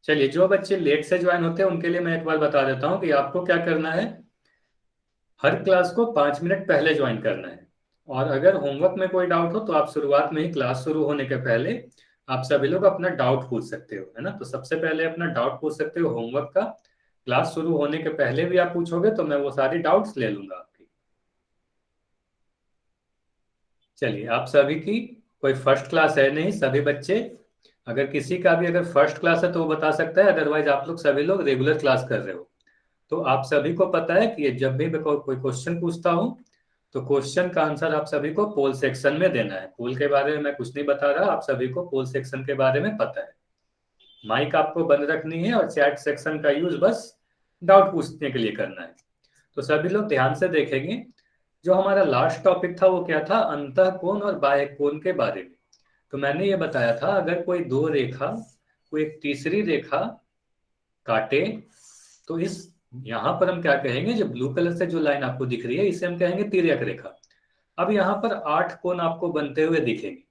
चलिए, जो बच्चे लेट से ज्वाइन होते हैं उनके लिए मैं एक बार बता देता हूँ कि आपको क्या करना है। हर क्लास को 5 मिनट पहले ज्वाइन करना है। और अगर होमवर्क में कोई डाउट हो तो आप शुरुआत में ही, क्लास शुरू होने के पहले, आप सभी लोग अपना डाउट पूछ सकते हो, है ना। तो सबसे पहले अपना डाउट पूछ सकते हो होमवर्क का। क्लास शुरू होने के पहले भी आप पूछोगे तो मैं वो सारी डाउट्स ले लूंगा आपकी। चलिए, आप सभी की कोई फर्स्ट क्लास है नहीं, सभी बच्चे। अगर किसी का भी अगर फर्स्ट क्लास है तो वो बता सकता है, अदरवाइज आप लोग सभी लोग रेगुलर क्लास कर रहे हो। तो आप सभी को पता है कि ये जब भी मैं कोई क्वेश्चन पूछता हूँ तो क्वेश्चन का आंसर आप सभी को पोल सेक्शन में देना है। पोल के बारे में मैं कुछ नहीं बता रहा, आप सभी को पोल सेक्शन के बारे में पता है। माइक आपको बंद रखनी है और चैट सेक्शन का यूज बस डाउट पूछने के लिए करना है। तो सभी लोग ध्यान से देखेंगे। जो हमारा लास्ट टॉपिक था वो क्या था, अंतः कोण और बाह्य कोण के बारे में। तो मैंने ये बताया था, अगर कोई दो रेखा कोई एक तीसरी रेखा काटे तो इस, यहां पर हम क्या कहेंगे, जो ब्लू कलर से जो लाइन आपको दिख रही है इसे हम कहेंगे तिर्यक रेखा। अब यहाँ पर 8 कोण आपको बनते हुए दिखेंगे।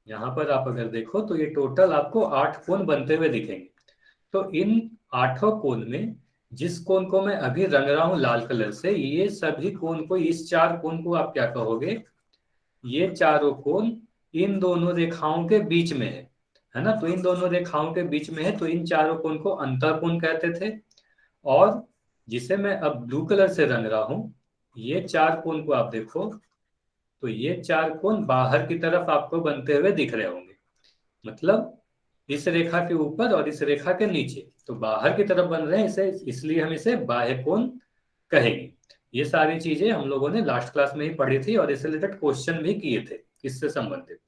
यहाँ पर आप अगर देखो तो ये टोटल आपको 8 कोण बनते हुए दिखेंगे। तो इन 8 कोण में जिस कोण को मैं अभी रंग रहा हूं लाल कलर से, ये सभी कोण को, इस 4 कोण को आप क्या कहोगे, ये चारों कोण इन दोनों रेखाओं के बीच में है ना। तो इन दोनों रेखाओं के बीच में है, तो इन चारों कोण को अंतःकोण कहते थे। और जिसे मैं अब ब्लू कलर से रंग रहा हूं, ये 4 कोण को आप देखो तो ये 4 कोण बाहर की तरफ आपको बनते हुए दिख रहे होंगे। मतलब इस रेखा के ऊपर और इस रेखा के नीचे, तो बाहर की तरफ बन रहे हैं, इसे इसलिए हम इसे बाह्य कोण कहेंगे। ये सारी चीजें हम लोगों ने लास्ट क्लास में ही पढ़ी थी और इससे रिलेटेड क्वेश्चन भी किए थे इससे संबंधित।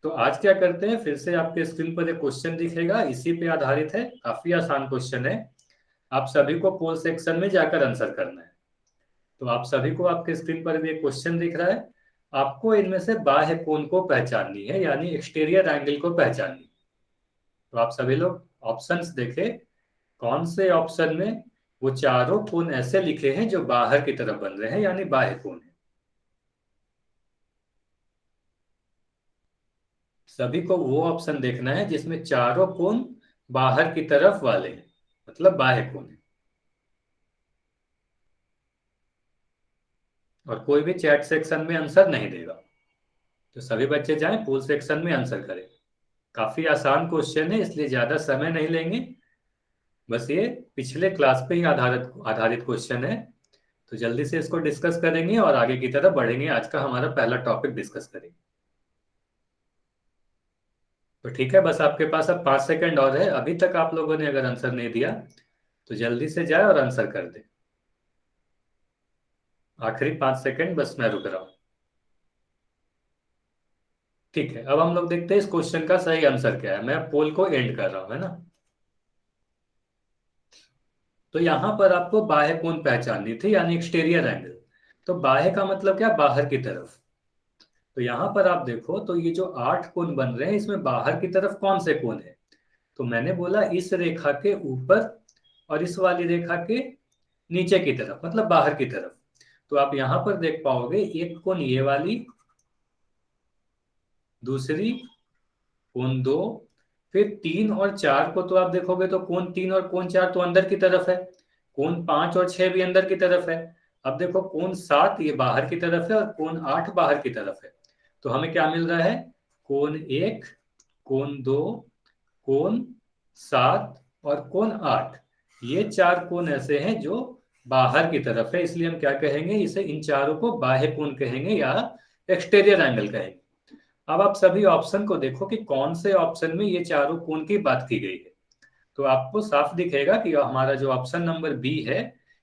तो आज क्या करते हैं, फिर से आपके स्क्रीन पर एक क्वेश्चन दिखेगा, इसी पे आधारित है, काफी आसान क्वेश्चन है। आप सभी को पोल सेक्शन में जाकर आंसर करना है। तो आप सभी को आपके स्क्रीन पर भी एक क्वेश्चन दिख रहा है। आपको इनमें से बाह्य कोण को पहचाननी है, यानी एक्सटीरियर एंगल को पहचाननी है। तो आप सभी लोग ऑप्शंस देखें, कौन से ऑप्शन में वो चारों कोण ऐसे लिखे हैं जो बाहर की तरफ बन रहे हैं, यानी बाह्य कोण है। सभी को वो ऑप्शन देखना है जिसमें चारों कोण बाहर की तरफ वाले हैं, मतलब बाह्य कोण है। और कोई भी चैट सेक्शन में आंसर नहीं देगा। तो सभी बच्चे जाएं पूल सेक्शन में आंसर करें। काफी आसान क्वेश्चन है, इसलिए ज्यादा समय नहीं लेंगे। बस ये पिछले क्लास पे ही आधारित आधारित क्वेश्चन है। तो जल्दी से इसको डिस्कस करेंगे और आगे की तरफ बढ़ेंगे। आज का हमारा पहला टॉपिक डिस्कस करेंगे। तो ठीक है, बस आपके पास अब 5 सेकंड और है। अभी तक आप लोगों ने अगर आंसर नहीं दिया तो जल्दी से जाए और आंसर कर दे। आखिरी 5 सेकंड बस मैं रुक रहा हूँ। ठीक है, अब हम लोग देखते हैं इस क्वेश्चन का सही आंसर क्या है। मैं पोल को एंड कर रहा हूँ, है ना। तो यहां पर आपको बाह्य कोण पहचाननी थी, यानी एक्सटीरियर एंगल। तो बाह्य का मतलब क्या, बाहर की तरफ। तो यहां पर आप देखो तो ये जो 8 कोण बन रहे हैं इसमें बाहर की तरफ कौन से कोण है। तो मैंने बोला इस रेखा के ऊपर और इस वाली रेखा के नीचे की तरफ, मतलब बाहर की तरफ। तो आप यहां पर देख पाओगे एक कोण ये वाली, दूसरी कोण 2, फिर 3 और 4 को तो आप देखोगे तो कोण 3 और कोण 4 तो अंदर की तरफ है। कोण 5 और 6 भी अंदर की तरफ है। अब देखो कोण 7 ये बाहर की तरफ है और कोण 8 बाहर की तरफ है। तो हमें क्या मिल रहा है, कोण 1, कोण 2, कोण 7 और कोण 8। ये 4 कोण ऐसे हैं जो बाहर की तरफ है, इसलिए हम क्या कहेंगे, इसे इन चारों को बाह्य कोण कहेंगे या एक्सटीरियर एंगल कहेंगे। अब आप सभी ऑप्शन को देखो कि कौन से ऑप्शन में ये चारों कोण की बात की गई है। तो आपको साफ दिखेगा कि हमारा जो ऑप्शन नंबर बी है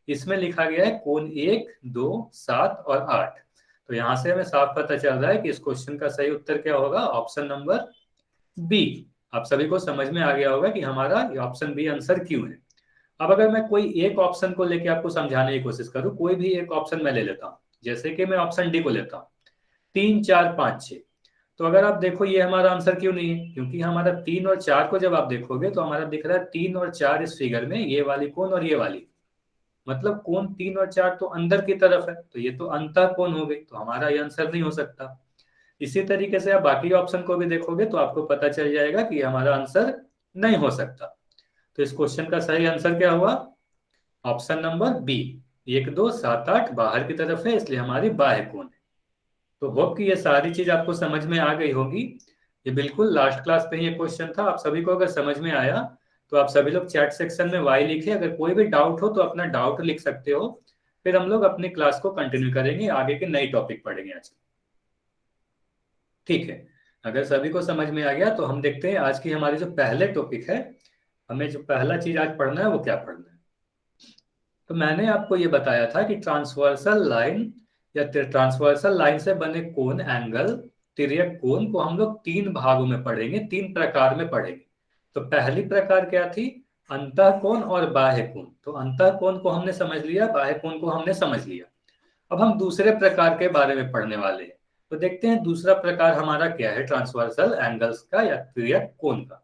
इसमें लिखा गया है कोण 1, 2, 7 और 8। तो यहां से हमें साफ पता चल रहा है कि इस क्वेश्चन का सही उत्तर क्या होगा, ऑप्शन नंबर बी। आप सभी को समझ में आ गया होगा कि हमारा ये ऑप्शन बी आंसर क्यों है। अब अगर मैं कोई एक ऑप्शन को लेके आपको समझाने की कोशिश करूं, कोई भी एक ऑप्शन मैं ले लेता हूं, जैसे कि मैं ऑप्शन डी को लेता हूं, 3, 4, 5, 6। तो अगर आप देखो ये हमारा आंसर क्यों नहीं है, क्योंकि हमारा 3 और 4 को जब आप देखोगे तो हमारा दिख रहा है 3 और 4 इस फिगर में, ये वाली कोण और ये वाली, मतलब कोण 3 और 4 तो अंदर की तरफ है, तो ये तो अंतः कोण हो गई, तो हमारा ये आंसर नहीं हो सकता। इसी तरीके से आप बाकी ऑप्शन को भी देखोगे तो आपको पता चल जाएगा कि हमारा आंसर नहीं हो सकता। तो इस क्वेश्चन का सही आंसर क्या हुआ? ऑप्शन नंबर बी, 1 2 7 8 बाहर की तरफ है, इसलिए हमारी बाह्य कोण है। तो होप कि ये सारी चीज आपको समझ में आ गई होगी। ये बिल्कुल लास्ट क्लास पे ही ये क्वेश्चन था। आप सभी को अगर समझ में आया तो आप सभी लोग चैट सेक्शन में वाई लिखे। अगर कोई भी डाउट हो तो अपना डाउट लिख सकते हो। फिर हम लोग अपनी क्लास को कंटिन्यू करेंगे, आगे के नई टॉपिक पढ़ेंगे आज। ठीक है, अगर सभी को समझ में आ गया तो हम देखते हैं आज की हमारी जो पहले टॉपिक है, हमें जो पहला चीज आज पढ़ना है वो क्या पढ़ना है। तो मैंने आपको ये बताया था कि ट्रांसवर्सल लाइन या ट्रांसवर्सल लाइन से बने कोण, एंगल, तिर्यक कोण को हम लोग तीन भागों में पढ़ेंगे, तीन प्रकार में पढ़ेंगे। तो पहली प्रकार क्या थी? अंतः कोण और बाह्य कोण। तो अंतः कोण को हमने समझ लिया, बाह्य कोण को हमने समझ लिया। अब हम दूसरे प्रकार के बारे में पढ़ने वाले हैं। तो देखते हैं दूसरा प्रकार हमारा क्या है, ट्रांसवर्सल एंगल्स का या तिर्यक कोण का।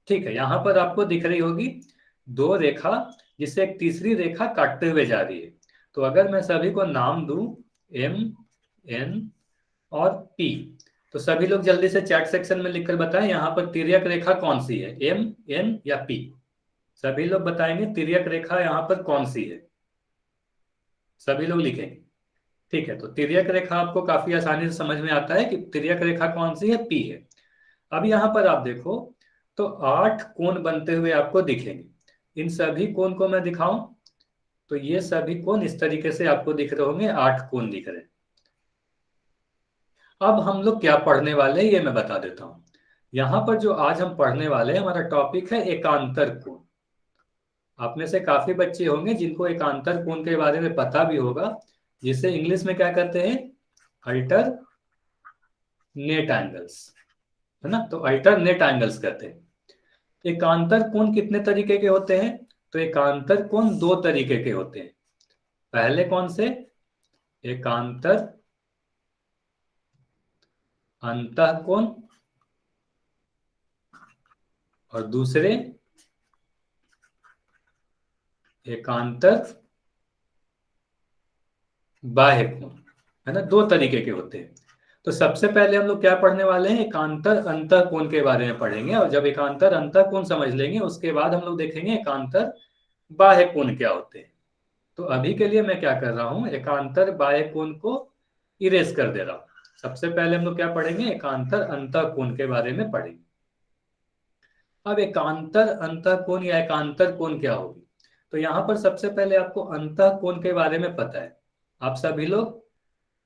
ठीक है, यहां पर आपको दिख रही होगी दो रेखा, जिससे एक तीसरी रेखा काटते हुए जा रही है। तो अगर मैं सभी को नाम दूं एम, एन और पी, तो सभी लोग जल्दी से चैट सेक्शन में लिखकर बताएं यहाँ पर तिर्यक रेखा कौन सी है, एम, एन या पी। सभी लोग बताएंगे तिर्यक रेखा यहाँ पर कौन सी है, सभी लोग लिखेंगे। ठीक है, तो तिर्यक रेखा आपको काफी आसानी से समझ में आता है कि तिर्यक रेखा कौन सी है, पी है। अब यहाँ पर आप देखो तो 8 कोण बनते हुए आपको दिखेंगे। इन सभी कोण को मैं दिखाऊं तो ये सभी कोण इस तरीके से आपको दिख रहे होंगे, 8 कोण दिख रहे हैं। अब हम लोग क्या पढ़ने वाले हैं ये मैं बता देता हूं। यहां पर जो आज हम पढ़ने वाले हैं, हमारा टॉपिक है एकांतर कोण। आप में से काफी बच्चे होंगे जिनको एकांतर कोण के बारे में पता भी होगा, जिसे इंग्लिश में क्या कहते हैं, अल्टरनेट एंगल्स, है ना। तो अल्टरनेट एंगल्स कहते हैं। एकांतर कोण कितने तरीके के होते हैं? तो एकांतर कोण दो तरीके के होते हैं। पहले कौन से? एकांतर अंतः कोण, और दूसरे एकांतर बाह्य कोण, है ना। दो तरीके के होते हैं। तो सबसे पहले हम लोग क्या पढ़ने वाले हैं, एकांतर अंतः कोण के बारे में पढ़ेंगे। और जब एकांतर अंतः कोण समझ लेंगे उसके बाद हम लोग देखेंगे एकांतर बाह्य कोण क्या होते हैं। तो अभी के लिए मैं क्या कर रहा हूं, एकांतर बाह्य कोण को इरेज कर दे रहा हूं। सबसे पहले हम लोग क्या पढ़ेंगे, एकांतर अंतः कोण के बारे में पढ़ेंगे। अब एकांतर अंतः कोण या एकांतर कोण क्या होगी? तो यहां पर सबसे पहले आपको अंतः कोण के बारे में पता है। आप सभी लोग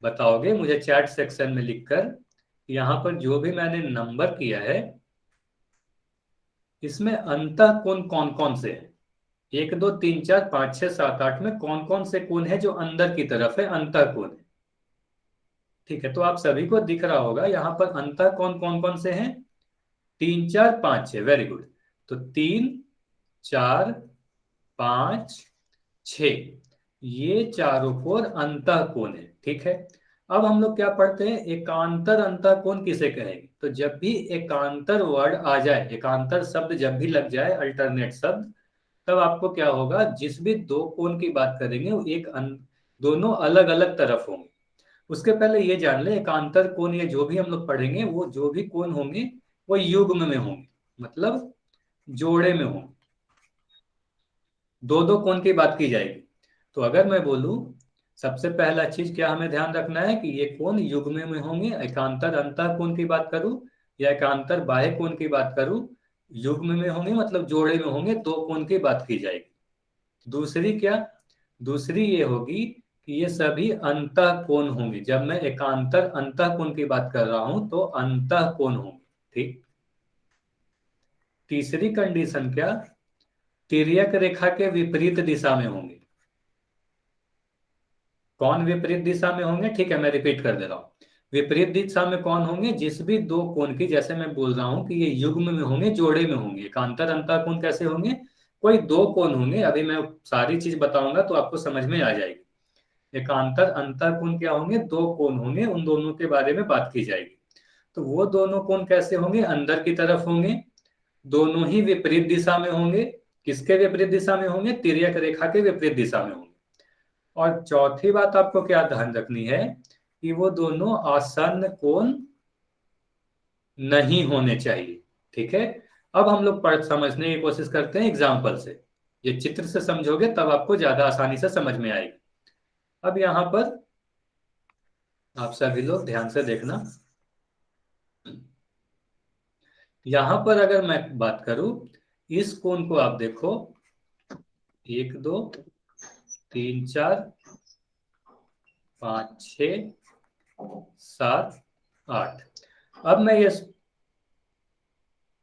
बताओगे मुझे चैट सेक्शन में लिखकर, यहां पर जो भी मैंने नंबर किया है इसमें अंतः कोण कौन कौन से हैं। 1 2 3 4 5 6 7 8 में कौन कौन से कोण है जो अंदर की तरफ है, अंतः कोण है। ठीक है, तो आप सभी को दिख रहा होगा यहाँ पर अंतः कोण कौन कौन से हैं, 3 4 5 6। Very good. तो 3 4 5 6, ये चारों कोण अंतः कोण है। ठीक है, अब हम लोग क्या पढ़ते हैं, एकांतर अंतः कोण किसे कहेंगे? तो जब भी एकांतर वर्ड आ जाए, एकांतर शब्द जब भी लग जाए, अल्टरनेट शब्द, तब आपको क्या होगा, जिस भी दो कोण की बात करेंगे वो दोनों अलग अलग तरफ होंगे। उसके पहले ये जान ले, एकांतर कोण ये जो भी हम लोग पढ़ेंगे वो जो भी कोण होंगे वो युग्म में होंगे, मतलब जोड़े में होंगे। दो दो कोण की बात की जाएगी। तो अगर मैं बोलूं, सबसे पहला चीज क्या हमें ध्यान रखना है कि ये कोण युग्म में होंगे। एकांतर अंतः कोण की बात करूं या एकांतर बाह्य कोण की बात करूं, युग्म में होंगे मतलब जोड़े में होंगे, दो कोण की बात की जाएगी। दूसरी क्या, दूसरी ये होगी कि ये सभी अंतः कोण होंगे। जब मैं एकांतर अंतः कोण की बात कर रहा हूं तो अंतः कोण होंगे। ठीक। तीसरी कंडीशन क्या, तिर्यक रेखा के विपरीत दिशा में होंगे। कौन विपरीत दिशा में होंगे? ठीक है, मैं रिपीट कर दे रहा हूं। विपरीत दिशा में कौन होंगे, जिस भी दो कोण की, जैसे मैं बोल रहा हूं कि ये युग्म में होंगे, जोड़े में होंगे। एकांतर अंतः कोण कैसे होंगे, कोई दो कोण होंगे। अभी मैं सारी चीज बताऊंगा तो आपको समझ में आ जाएगी। एकांतर अंतः कोण क्या होंगे, दो कोण होंगे, उन दोनों के बारे में बात की जाएगी। तो वो दोनों कोण कैसे होंगे, अंदर की तरफ होंगे, दोनों ही विपरीत दिशा में होंगे। किसके विपरीत दिशा में होंगे, तिर्यक रेखा के विपरीत दिशा में होंगे। और चौथी बात आपको क्या ध्यान रखनी है कि वो दोनों आसन्न कोण नहीं होने चाहिए। ठीक है, अब हम लोग पढ़ समझने की कोशिश करते हैं एग्जाम्पल से। ये चित्र से समझोगे तब आपको ज्यादा आसानी से समझ में आएगी। अब यहाँ पर आप सभी लोग ध्यान से देखना। यहां पर अगर मैं बात करूं, इस कोण को आप देखो, 1 2 3 4 5 6 7 8। अब मैं ये,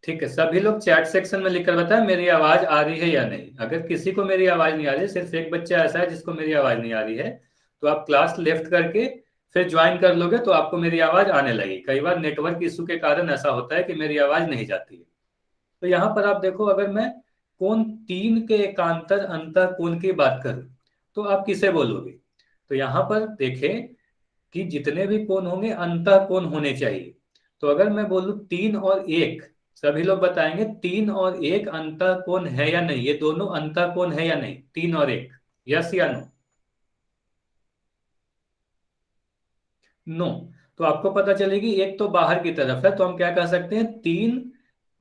ठीक है, सभी लोग चैट सेक्शन में लिखकर बताएं मेरी आवाज आ रही है या नहीं। अगर किसी को मेरी आवाज नहीं आ रही है, सिर्फ एक बच्चा ऐसा है जिसको मेरी आवाज नहीं आ रही है, तो आप क्लास लेफ्ट करके फिर ज्वाइन कर लोगे तो आपको मेरी आवाज आने लगी। कई बार नेटवर्क इशू के कारण ऐसा होता है कि मेरी आवाज नहीं जाती है। तो यहाँ पर आप देखो, अगर मैं कोण 3 के एकांतर अंतः कोण की बात करूं तो आप किसे बोलोगे। तो यहाँ पर देखें कि जितने भी कोण होंगे अंतः कोण होने चाहिए। तो अगर मैं बोलूं 3 और 1, सभी लोग बताएंगे 3 और 1 अंतः कोण है या नहीं, ये दोनों अंतः कोण है या नहीं, 3 और 1, यस या नो। नो। तो आपको पता चलेगी एक तो बाहर की तरफ है, तो हम क्या कह सकते हैं, 3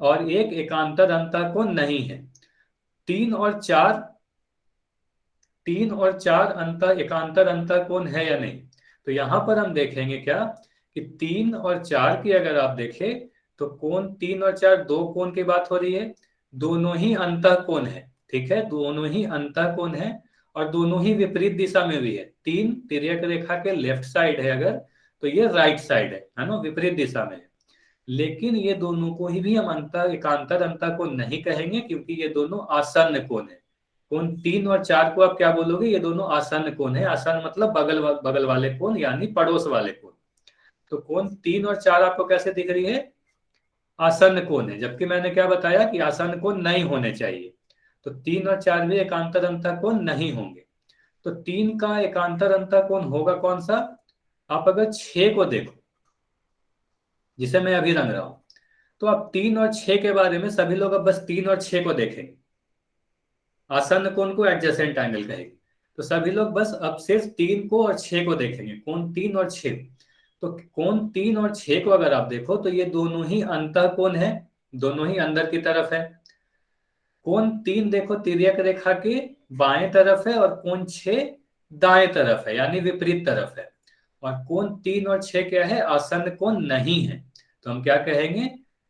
और 1 एकांतर अंतः कोण नहीं है। 3 और 4, 3 और 4 अंतर एकांतर अंतर कोण है या नहीं। तो यहां पर हम देखेंगे क्या कि 3 और 4 की अगर आप देखें तो कोण 3 और 4 दो कोण की बात हो रही है, दोनों ही अंतः कोण है। ठीक है, दोनों ही अंतः कोण है और दोनों ही विपरीत दिशा में भी है। 3 तिर्यक रेखा के लेफ्ट साइड है अगर, तो ये राइट साइड है ना, विपरीत दिशा में है। लेकिन ये दोनों को ही हम अंतर एकांतर अंतर कोण नहीं कहेंगे, क्योंकि ये दोनों आसन्न कोण है। कोण 3 और 4 को आप क्या बोलोगे, ये दोनों आसन्न कोण है। आसन्न मतलब बगल वाले कोण, यानी पड़ोस वाले कोण। तो कोण 3 और 4 आपको कैसे दिख रही है, आसन्न कोण है, जबकि मैंने क्या बताया कि आसन्न कोण नहीं होने चाहिए। तो 3 और 4 भी एकांतर अंतर कोण नहीं होंगे। तो 3 का एकांतर अंतर कोण होगा कौन सा। आप अगर 6 को देखो, जिसे मैं अभी रंग रहा हूं, तो आप 3 और 6 के बारे में सभी लोग अब बस 3 और 6 को देखेंगे। आसन्न कोण को एडजेसेंट एंगल कहेंगे। तो सभी लोग बस अब सिर्फ 3 को और 6 को देखेंगे, कोण 3 और 6। तो कोण 3 और 6 को अगर आप देखो तो ये दोनों ही अंतः कोण है, दोनों ही अंदर की तरफ है। कोण 3 देखो तिर्यक रेखा के बाएं तरफ है और कोण 6 दाएं तरफ है, यानी विपरीत तरफ है। और कोण 3 और 6 क्या है, आसन्न कोण नहीं है। तो हम क्या कहेंगे,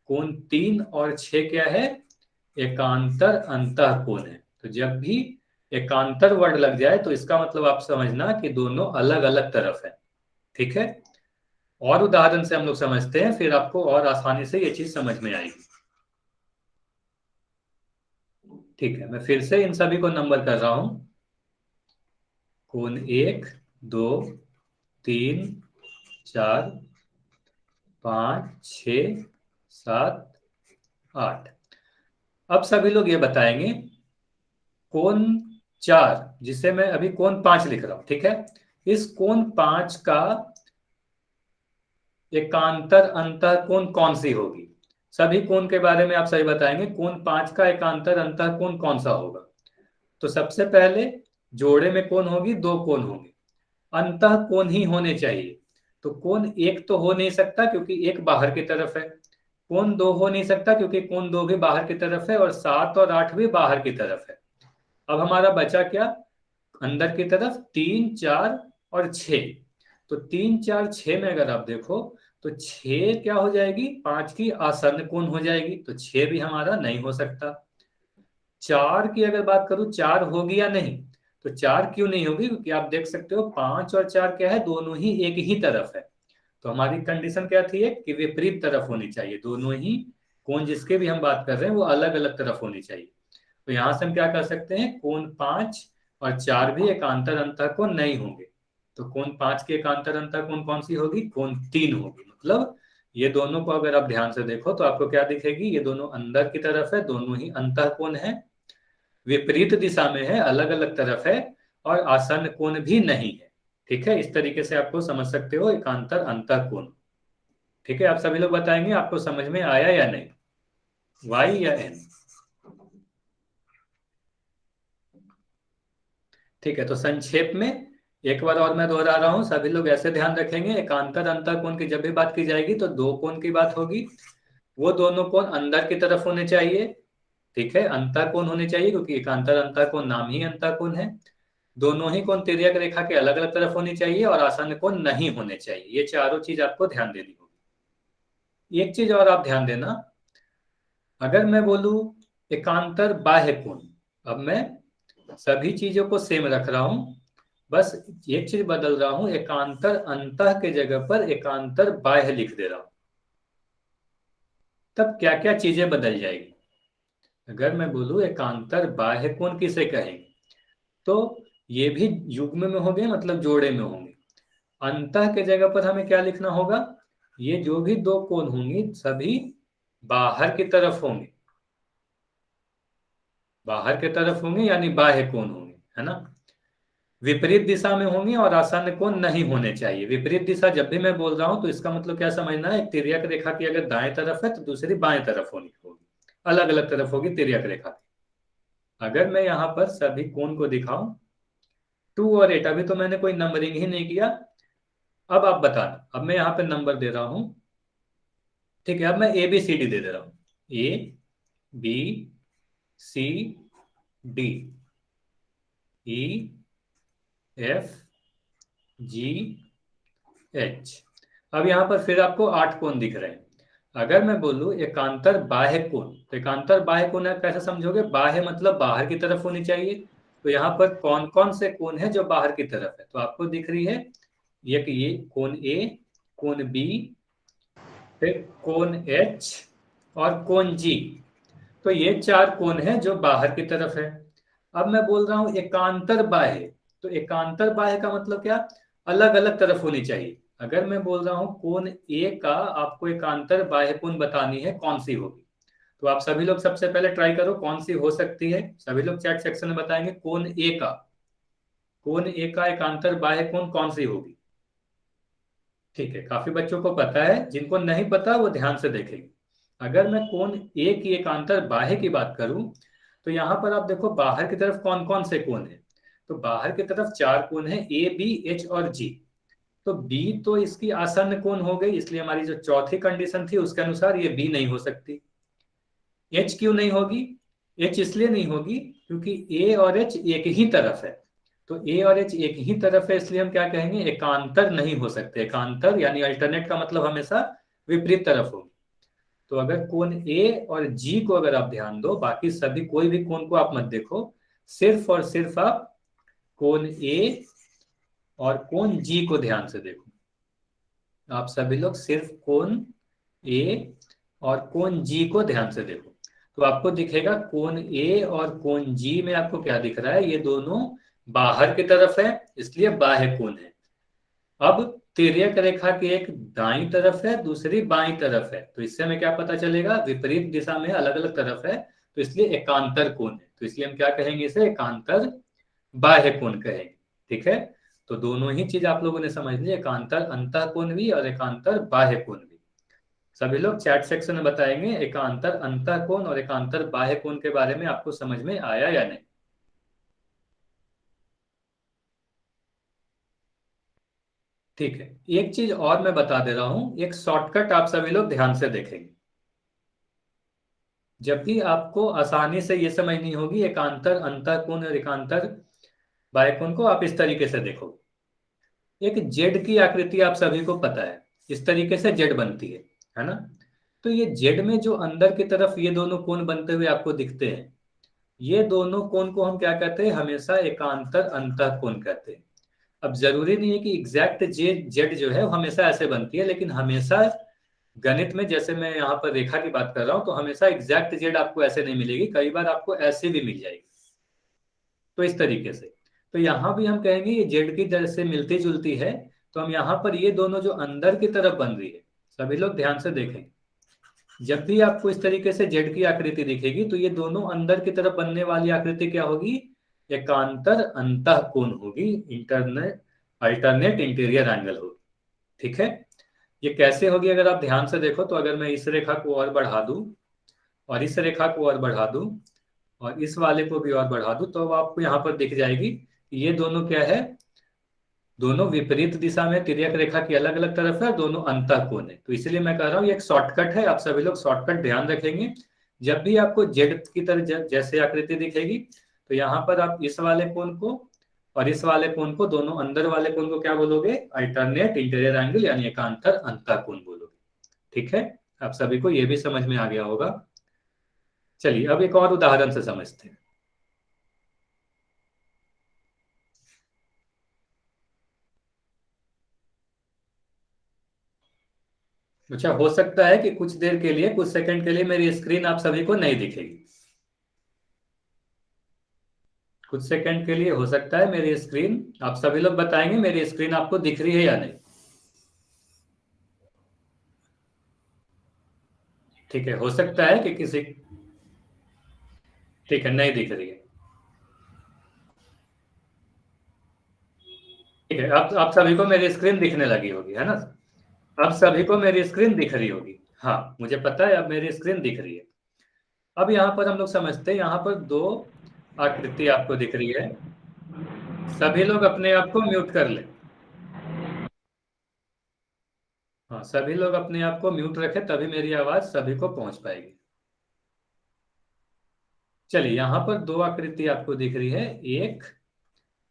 कोण 3 और 6 क्या है, एकांतर अंतः कोण है। तो जब भी एकांतर वर्ड लग जाए तो इसका मतलब आप समझना कि दोनों अलग अलग तरफ है। ठीक है, और उदाहरण से हम लोग समझते हैं, फिर आपको और आसानी से ये चीज समझ में आएगी। ठीक है, मैं फिर से इन सभी को नंबर कर रहा हूं। कोण 1 2 3 4 5 6 7 8। अब सभी लोग ये बताएंगे, कोण 4, जिसे मैं अभी कोण 5 लिख रहा हूं, ठीक है, इस कोण 5 का एकांतर अंतः कोण कौन सी होगी। सभी कोण के बारे में आप सही बताएंगे, कोण 5 का एकांतर अंतः कोण कौन सा होगा। तो सबसे पहले जोड़े में कोण होगी, दो कोण होंगे, अंतः कोण ही होने चाहिए। तो कोण 1 तो हो नहीं सकता क्योंकि 1 बाहर की तरफ है। कोण 2 हो नहीं सकता क्योंकि कोण 2 भी बाहर की तरफ है, और 7 और 8 भी बाहर की तरफ है। अब हमारा बचा क्या, अंदर की तरफ 3 4 और 6। तो 3 4 6 में अगर आप देखो तो 6 क्या हो जाएगी, 5 की आसन्न कोण हो जाएगी, तो 6 भी हमारा नहीं हो सकता। 4 की अगर बात करूं, 4 होगी या नहीं, तो 4 क्यों नहीं होगी, क्योंकि आप देख सकते हो 5 और 4 क्या है, दोनों ही एक ही तरफ है। तो हमारी कंडीशन क्या थी, कि विपरीत तरफ होनी चाहिए, दोनों ही कोण जिसके भी हम बात कर रहे हैं वो अलग अलग तरफ होनी चाहिए। तो यहां से हम क्या कर सकते हैं, कोण 5 और 4 भी एकांतर अंतः कोण नहीं होंगे। तो कोण 5 की एकांतर अंतः कोण कौन सी होगी, कोण 3 होगी। मतलब ये दोनों को अगर आप ध्यान से देखो तो आपको क्या दिखेगी, ये दोनों अंदर की तरफ है, दोनों ही अंतः कोण है, विपरीत दिशा में है, अलग अलग तरफ है, और आसन्न कोण भी नहीं है। ठीक है, इस तरीके से आपको समझ सकते हो एकांतर अंतः कोण। ठीक है, आप सभी लोग बताएंगे आपको समझ में आया या नहीं, वाई या एन। ठीक है, तो संक्षेप में एक बार और मैं दोहरा रहा हूं, सभी लोग ऐसे ध्यान रखेंगे, एकांतर अंतः कोण की जब भी बात की जाएगी तो दो कोण की बात होगी। वो दोनों कोण अंदर की तरफ होने चाहिए। ठीक है, अंतःकोण होने चाहिए क्योंकि एकांतर अंतःकोण नाम ही अंतःकोण है। दोनों ही कोण तिर्यक रेखा के अलग अलग तरफ होनी चाहिए और आसन्न कोण नहीं होने चाहिए। ये चारों चीज आपको ध्यान देनी होगी। एक चीज और आप ध्यान देना, अगर मैं बोलूं एकांतर बाह्य कोण, अब मैं सभी चीजों को सेम रख रहा हूं, बस एक चीज बदल रहा हूं, एकांतर अंतः के जगह पर एकांतर बाह्य लिख दे रहा हूं, तब क्या क्या चीजें बदल जाएगी। अगर मैं बोलूं एकांतर बाह्य कोण किसे कहेंगे, तो ये भी युग्म में होंगे, मतलब जोड़े में होंगे। अंतः के जगह पर हमें क्या लिखना होगा, ये जो भी दो कोण होंगी सभी बाहर की तरफ होंगे, बाहर की तरफ होंगे यानी बाह्य कोण होंगे, है ना। विपरीत दिशा में होंगे और आसन्न कोण नहीं होने चाहिए। विपरीत दिशा जब भी मैं बोल रहा हूं तो इसका मतलब क्या समझना है, एक तिर्यक रेखा की अगर दाएं तरफ है तो दूसरी बाएं तरफ होनी होगी, अलग अलग तरफ होगी तिर्यक रेखा की। अगर मैं यहाँ पर सभी कोण को दिखाऊं, 2 और 8, अभी तो मैंने कोई नंबरिंग ही नहीं किया। अब आप बताना, अब मैं यहाँ पे नंबर दे रहा हूं। ठीक है, अब मैं ABCD दे रहा हूं, ABCD, EFGH। अब यहाँ पर फिर आपको 8 कोण दिख रहे हैं। अगर मैं बोलूं एकांतर बाह्य कोण, तो एकांतर बाह्य कोण आप कैसे समझोगे, बाह्य मतलब बाहर की तरफ होनी चाहिए। तो यहाँ पर कौन कौन से कोण है जो बाहर की तरफ है, तो आपको दिख रही है, एक ये कोण A, कोण B, फिर कोण H और कोण G। तो ये 4 कोण है जो बाहर की तरफ है। अब मैं बोल रहा हूं एकांतर बाह्य, तो एकांतर बाह्य का मतलब क्या, अलग अलग तरफ होनी चाहिए। अगर मैं बोल रहा हूं कोण ए का आपको एकांतर बाह्य कोण बतानी है, कौन सी होगी, तो आप सभी लोग सबसे पहले ट्राई करो कौन सी हो सकती है। सभी लोग चैट सेक्शन में बताएंगे कोण ए का, कोण ए का एकांतर बाह्य कोण कौन सी होगी। ठीक है, काफी बच्चों को पता है, जिनको नहीं पता वो ध्यान से देखेंगे। अगर मैं कोण ए की एकांतर बाह्य की बात करूं, तो यहां पर आप देखो बाहर की तरफ कौन कौन से कोण है, तो बाहर की तरफ 4 कोण है, A B H और G। तो बी तो इसकी आसन्न कोण हो गई, इसलिए हमारी जो चौथी कंडीशन थी उसके अनुसार ये बी नहीं हो सकती। एच क्यों नहीं होगी, एच इसलिए नहीं होगी क्योंकि ए और एच एक ही तरफ है। तो ए और एच एक ही तरफ है, इसलिए हम क्या कहेंगे, एकांतर नहीं हो सकते। एकांतर यानी अल्टरनेट का मतलब हमेशा विपरीत तरफ होगी। तो अगर कोण ए और जी को अगर आप ध्यान दो, बाकी सभी कोई भी कोण को आप मत देखो, सिर्फ और सिर्फ आप कोण ए और कोण जी को ध्यान से देखो। आप सभी लोग सिर्फ कोण ए और कोण जी को ध्यान से देखो, तो आपको दिखेगा कोण ए और कोण जी में आपको क्या दिख रहा है, ये दोनों बाहर की तरफ है, इसलिए बाह्य कोण है। अब तिर्यक रेखा की एक दाईं तरफ है, दूसरी बाईं तरफ है, तो इससे हमें क्या पता चलेगा, विपरीत दिशा में अलग अलग तरफ है, तो इसलिए एकांतर कोण है। तो इसलिए हम क्या कहेंगे, इसे एकांतर बाह्य कोण कहेंगे। ठीक है, तो दोनों ही चीज आप लोगों ने समझ ली, एकांतर अंतः कोण भी और एकांतर बाह्य कोण भी। सभी लोग चैट सेक्शन में बताएंगे एकांतर अंतः कोण और एकांतर बाह्य कोण के बारे में आपको समझ में आया या नहीं। ठीक है, एक चीज और मैं बता दे रहा हूं, एक शॉर्टकट आप सभी लोग ध्यान से देखेंगे। जब भी आपको आसानी से ये समझनी होगी एकांतर अंतः कोण और एकांतर बाह्य कोण को, आप इस तरीके से देखो। एक जेड की आकृति आप सभी को पता है, इस तरीके से जेड बनती है ना। तो ये जेड में जो अंदर की तरफ ये दोनों कोण बनते हुए आपको दिखते हैं, ये दोनों कोण को हम क्या कहते हैं, हमेशा एकांतर अंतः कोण कहते हैं। अब जरूरी नहीं है कि एग्जैक्ट जेड जो है वो हमेशा ऐसे बनती है, लेकिन हमेशा गणित में, जैसे मैं यहाँ पर रेखा की बात कर रहा हूँ, तो हमेशा एग्जैक्ट जेड आपको ऐसे नहीं मिलेगी, कई बार आपको ऐसे भी मिल जाएगी। तो इस तरीके से, तो यहाँ भी हम कहेंगे ये जेड की दर से मिलती जुलती है। तो हम यहाँ पर ये दोनों जो अंदर की तरफ बन रही है, सभी लोग ध्यान से देखें, जब भी आपको इस तरीके से जेड की आकृति दिखेगी तो ये दोनों अंदर की तरफ बनने वाली आकृति क्या होगी, एकांतर अंतः कोण होगी, इंटरनेट अल्टरनेट इंटीरियर एंगल होगी। ठीक है, ये कैसे होगी अगर आप ध्यान से देखो, तो अगर मैं इस रेखा को और बढ़ा दूं और इस रेखा को और बढ़ा दूं और इस वाले को भी और बढ़ा दूं, तो अब आपको यहाँ पर दिख जाएगी कि ये दोनों क्या है, दोनों विपरीत दिशा में तिर्यक रेखा की अलग अलग तरफ है और दोनों अंतः कोण है। तो इसलिए मैं कह रहा हूँ ये एक शॉर्टकट है, आप सभी लोग शॉर्टकट ध्यान रखेंगे। जब भी आपको जेड की तरह जैसे आकृति दिखेगी तो यहाँ पर आप इस वाले कोण को और इस वाले कोण को, दोनों अंदर वाले कोण को क्या बोलोगे? अल्टरनेट इंटीरियर एंगल यानी एकांतर अंतः कोण बोलोगे। ठीक है, आप सभी को ये भी समझ में आ गया होगा। चलिए अब एक और उदाहरण से समझते हैं। अच्छा, हो सकता है कि कुछ देर के लिए, कुछ सेकंड के लिए मेरी स्क्रीन आप सभी को नहीं दिखेगी। कुछ सेकंड के लिए हो सकता है मेरी स्क्रीन, आप सभी लोग बताएंगे मेरी स्क्रीन आपको दिख रही है या नहीं। ठीक है, हो सकता है कि किसी, ठीक है, नहीं दिख रही है। ठीक है, अब आप सभी को मेरी स्क्रीन दिखने लगी होगी, है ना? अब सभी को मेरी स्क्रीन दिख रही होगी। हाँ, मुझे पता है अब मेरी स्क्रीन दिख रही है। अब यहाँ पर हम लोग समझते हैं, यहाँ पर दो आकृति आपको दिख रही है। सभी लोग अपने आप को म्यूट कर ले। हाँ, सभी लोग अपने आप को म्यूट रखें, तभी मेरी आवाज सभी को पहुंच पाएगी। चलिए, यहाँ पर दो आकृति आपको दिख रही है, एक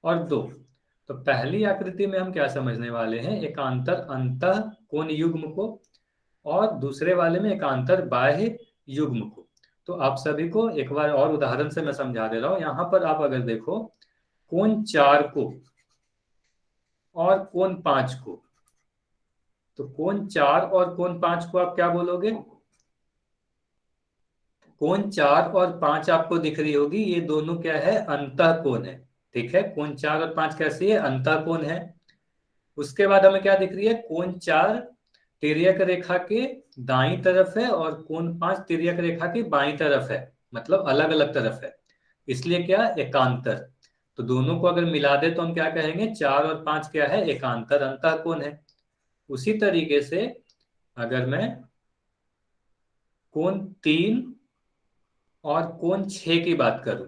और दो। तो पहली आकृति में हम क्या समझने वाले हैं? एकांतर अंतः कोण युग्म को, और दूसरे वाले में एकांतर बाह्य युग्म को। तो आप सभी को एक बार और उदाहरण से मैं समझा दे रहा हूं। यहाँ पर आप अगर देखो, कोण 4 को और कोण 5 को, तो कोण 4 और कोण 5 को आप क्या बोलोगे? कोण 4 और 5 आपको दिख रही होगी, ये दोनों क्या है? अंतः कोण है। ठीक है, कोण 4 और 5 कैसी है? अंतः कोण है। उसके बाद हमें क्या दिख रही है? कोण 4 तिर्यक रेखा के दाईं तरफ है और कोण 5 तिर्यक रेखा की बाईं तरफ है, मतलब अलग अलग तरफ है। इसलिए क्या? एकांतर। तो दोनों को अगर मिला दे तो हम क्या कहेंगे? 4 और 5 क्या है? एकांतर अंतः कोण है। उसी तरीके से अगर मैं कोण 3 और कोण 6 की बात करूं,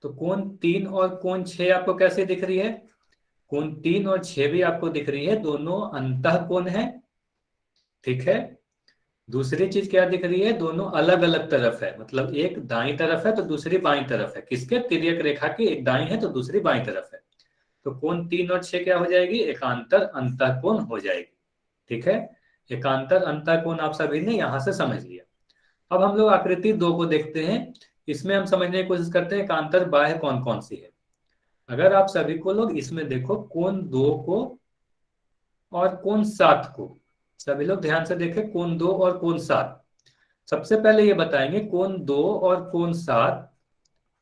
तो कोण 3 और कोण 6 आपको कैसे दिख रही है? कोण 3 और 6 भी आपको दिख रही है, दोनों अंतः कोण है। ठीक है। दूसरी चीज क्या दिख रही है? दोनों अलग अलग तरफ है, मतलब एक दाईं तरफ है तो दूसरी बाईं तरफ है। किसके? तिर्यक रेखा की, एक दाईं है तो दूसरी बाईं तरफ है। तो कोण 3 और 6 क्या हो जाएगी? एकांतर अंतः कोण हो जाएगी। ठीक है, एकांतर अंतः कोण आप सभी ने यहां से समझ लिया। अब हम लोग आकृति 2 को देखते हैं। इसमें हम समझने की कोशिश करते हैं एकांतर बाह्य कौन कौन सी है। अगर आप सभी को लोग इसमें देखो, कोण 2 को और कोण 7 को, सभी लोग ध्यान से देखें, कोण 2 और कोण 7। सबसे पहले ये बताएंगे, कोण 2 और कोण 7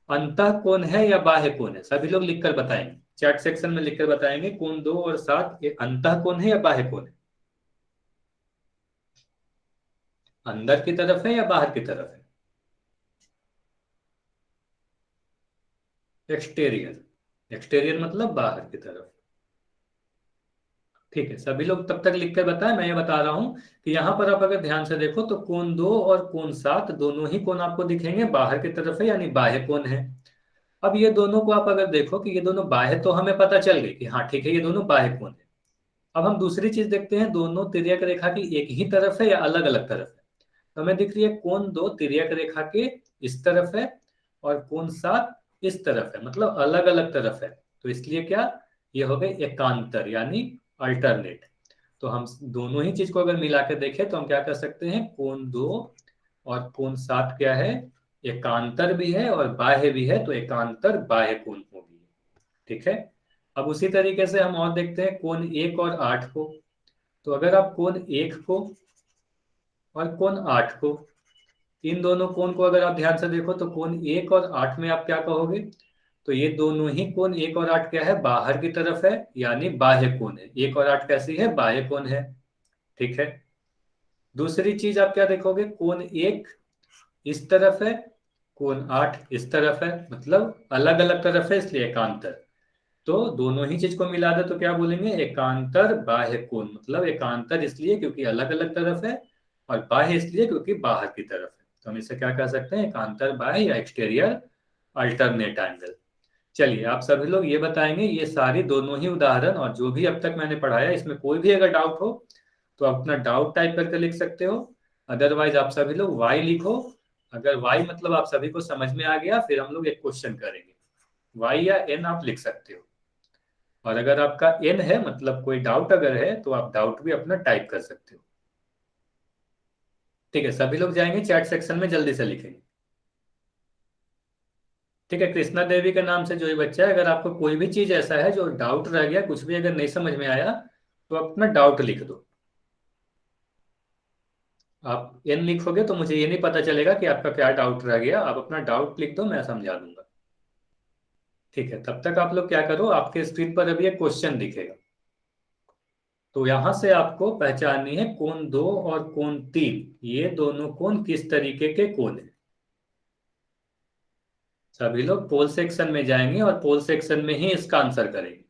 अंतः कोण है या बाह्य कोण है? सभी लोग लिखकर बताएंगे, चैट सेक्शन में लिखकर बताएंगे, कोण 2 और 7 ये अंतः कोण है या बाह्य कोण है? अंदर की तरफ है या बाहर की तरफ है? एक्सटेरियर। एक्सटेरियर मतलब बाहर की तरफ। ठीक है, सभी लोग तब तक लिख कर बताएं, मैं ये बता रहा हूं कि यहाँ पर आप अगर ध्यान से देखो तो कोण 2 और कोण 7 दोनों ही कोण आपको दिखेंगे बाहर की तरफ है, यानी बाह्य कोण है। अब ये दोनों को आप अगर देखो कि ये दोनों बाह्य, तो हमें पता चल गई कि हाँ ठीक है, ये दोनों बाह्य कोण है। अब हम दूसरी चीज देखते हैं, दोनों तिर्यक रेखा की एक ही तरफ है या अलग अलग तरफ है? तो हमें दिख रही है कोण 2 तिर्यक रेखा के इस तरफ है और कोण 7 इस तरफ है, मतलब अलग अलग तरफ है। तो इसलिए क्या? ये हो गए एकांतर यानी अल्टरनेट। तो हम दोनों ही चीज को अगर मिला के देखें तो हम क्या कर सकते हैं? कोण 2 और कोण 7 क्या है? एकांतर भी है और बाह्य भी है, तो एकांतर बाह्य कोण होगी। ठीक है। अब उसी तरीके से हम और देखते हैं कोण 1 और 8 को। तो अगर आप कोण 1 को और कोण 8 को, इन दोनों कोण को अगर आप ध्यान से देखो तो कोण 1 और 8 में आप क्या कहोगे? तो ये दोनों ही कोण 1 और 8 क्या है? बाहर की तरफ है, यानी बाह्य कोण है। 1 और 8 कैसी है? बाह्य कोण है। ठीक है। दूसरी चीज आप क्या देखोगे? कोण 1 इस तरफ है, कोण 8 इस तरफ है, मतलब अलग अलग तरफ है, इसलिए एकांतर। तो दोनों ही चीज को मिला दे तो क्या बोलेंगे? एकांतर बाह्य कोण। मतलब एकांतर इसलिए क्योंकि अलग अलग तरफ है, और बाह्य इसलिए क्योंकि बाहर की तरफ है। तो हम इसे क्या कह सकते हैं? एकांतर बाह्य या एक्सटीरियर अल्टरनेट एंगल। चलिए आप सभी लोग ये बताएंगे, ये सारी दोनों ही उदाहरण और जो भी अब तक मैंने पढ़ाया इसमें कोई भी अगर डाउट हो तो आप अपना डाउट टाइप करके लिख सकते हो। अदरवाइज आप सभी लोग वाई लिखो। अगर वाई मतलब आप सभी को समझ में आ गया, फिर हम लोग एक क्वेश्चन करेंगे। वाई या एन आप लिख सकते हो। और अगर आपका एन है मतलब कोई डाउट अगर है तो आप डाउट भी अपना टाइप कर सकते हो। ठीक है, सभी लोग जाएंगे चैट सेक्शन में, जल्दी से लिखेंगे। ठीक है, कृष्णा देवी के नाम से जो ये बच्चा है, अगर आपको कोई भी चीज ऐसा है जो डाउट रह गया, कुछ भी अगर नहीं समझ में आया तो आप अपना डाउट लिख दो। आप एन लिखोगे तो मुझे ये नहीं पता चलेगा कि आपका क्या डाउट रह गया। आप अपना डाउट लिख दो, मैं समझा दूंगा। ठीक है, तब तक आप लोग क्या करो, आपके स्क्रीन पर अभी एक क्वेश्चन दिखेगा, तो यहां से आपको पहचाननी है कोण दो और कोण तीन, ये दोनों कोण किस तरीके के कोण है। सभी लोग पोल सेक्शन में जाएंगे और पोल सेक्शन में ही इसका आंसर करेंगे।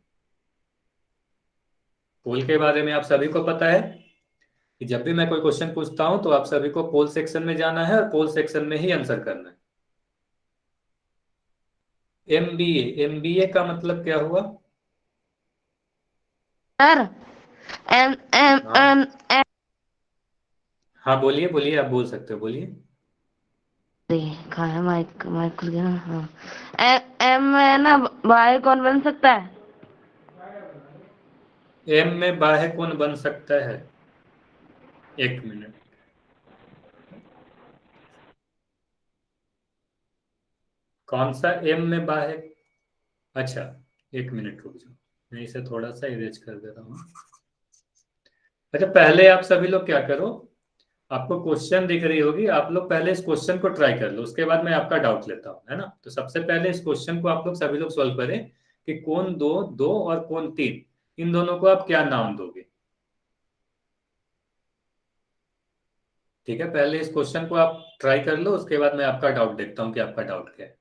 पोल के बारे में आप सभी को पता है कि जब भी मैं कोई क्वेश्चन पूछता हूं तो आप सभी को पोल सेक्शन में जाना है और पोल सेक्शन में ही आंसर करना है। एमबीए, एमबीए का मतलब क्या हुआ? सर, एम एम हाँ, एम एम। हाँ बोलिए बोलिए, आप बोल सकते हो, बोलिए। कहाँ है माइक? माइक खुल गया ना? हाँ। एम एम में ना बाहर कौन बन सकता है? एम में बाह्य कोण बन सकता है? एक मिनट। कौन सा एम में बाह्य? अच्छा, एक मिनट रुक जाओ, मैं इसे थोड़ा सा इरेज कर दे रहा हूँ। अच्छा, पहले आप सभी लोग क्या करो, आपको क्वेश्चन दिख रही होगी, आप लोग पहले इस क्वेश्चन को ट्राई कर लो, उसके बाद मैं आपका डाउट लेता हूँ, है ना। तो सबसे पहले इस क्वेश्चन को आप लोग सभी लोग सॉल्व करें कि कोण दो, दो और कोण तीन, इन दोनों को आप क्या नाम दोगे। ठीक है, पहले इस क्वेश्चन को आप ट्राई कर लो, उसके बाद मैं आपका डाउट देखता हूँ कि आपका डाउट क्या है।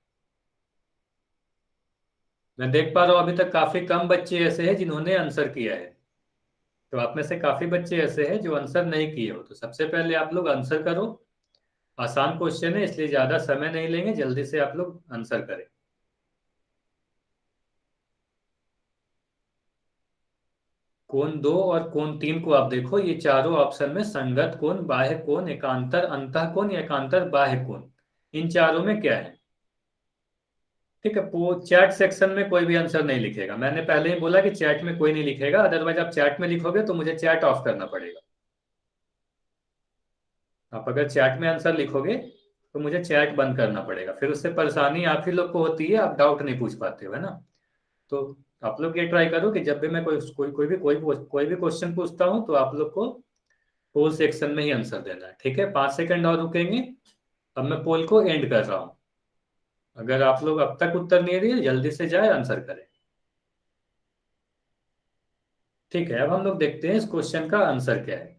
मैं देख पा रहा हूँ अभी तक काफी कम बच्चे ऐसे हैं जिन्होंने आंसर किया है। तो आप में से काफी बच्चे ऐसे हैं जो आंसर नहीं किए हो, तो सबसे पहले आप लोग आंसर करो। आसान क्वेश्चन है इसलिए ज्यादा समय नहीं लेंगे, जल्दी से आप लोग आंसर करें। कोण दो और कोण तीन को आप देखो, ये चारों ऑप्शन में संगत कोण, बाह्य कोण, एकांतर अंतः कोण या एकांतर बाह्य कोण, इन चारों में क्या है। ठीक है, चैट सेक्शन में कोई भी आंसर नहीं लिखेगा, मैंने पहले ही बोला कि चैट में कोई नहीं लिखेगा, अदरवाइज आप चैट में लिखोगे तो मुझे चैट ऑफ करना पड़ेगा। आप अगर चैट में आंसर लिखोगे तो मुझे चैट बंद करना पड़ेगा, फिर उससे परेशानी आप ही लोग को होती है, आप डाउट नहीं पूछ पाते हो, है ना। तो आप लोग ये ट्राई करो कि जब भी मैं कोई भी क्वेश्चन पूछता हूँ तो आप लोग को पोल सेक्शन में ही आंसर देना है। ठीक है, 5 सेकंड और रुकेंगे। अब मैं पोल को एंड कर रहा हूँ। अगर आप लोग अब तक उत्तर नहीं दिए, जल्दी से जाए आंसर करें। ठीक है, अब हम लोग देखते हैं इस क्वेश्चन का आंसर क्या है।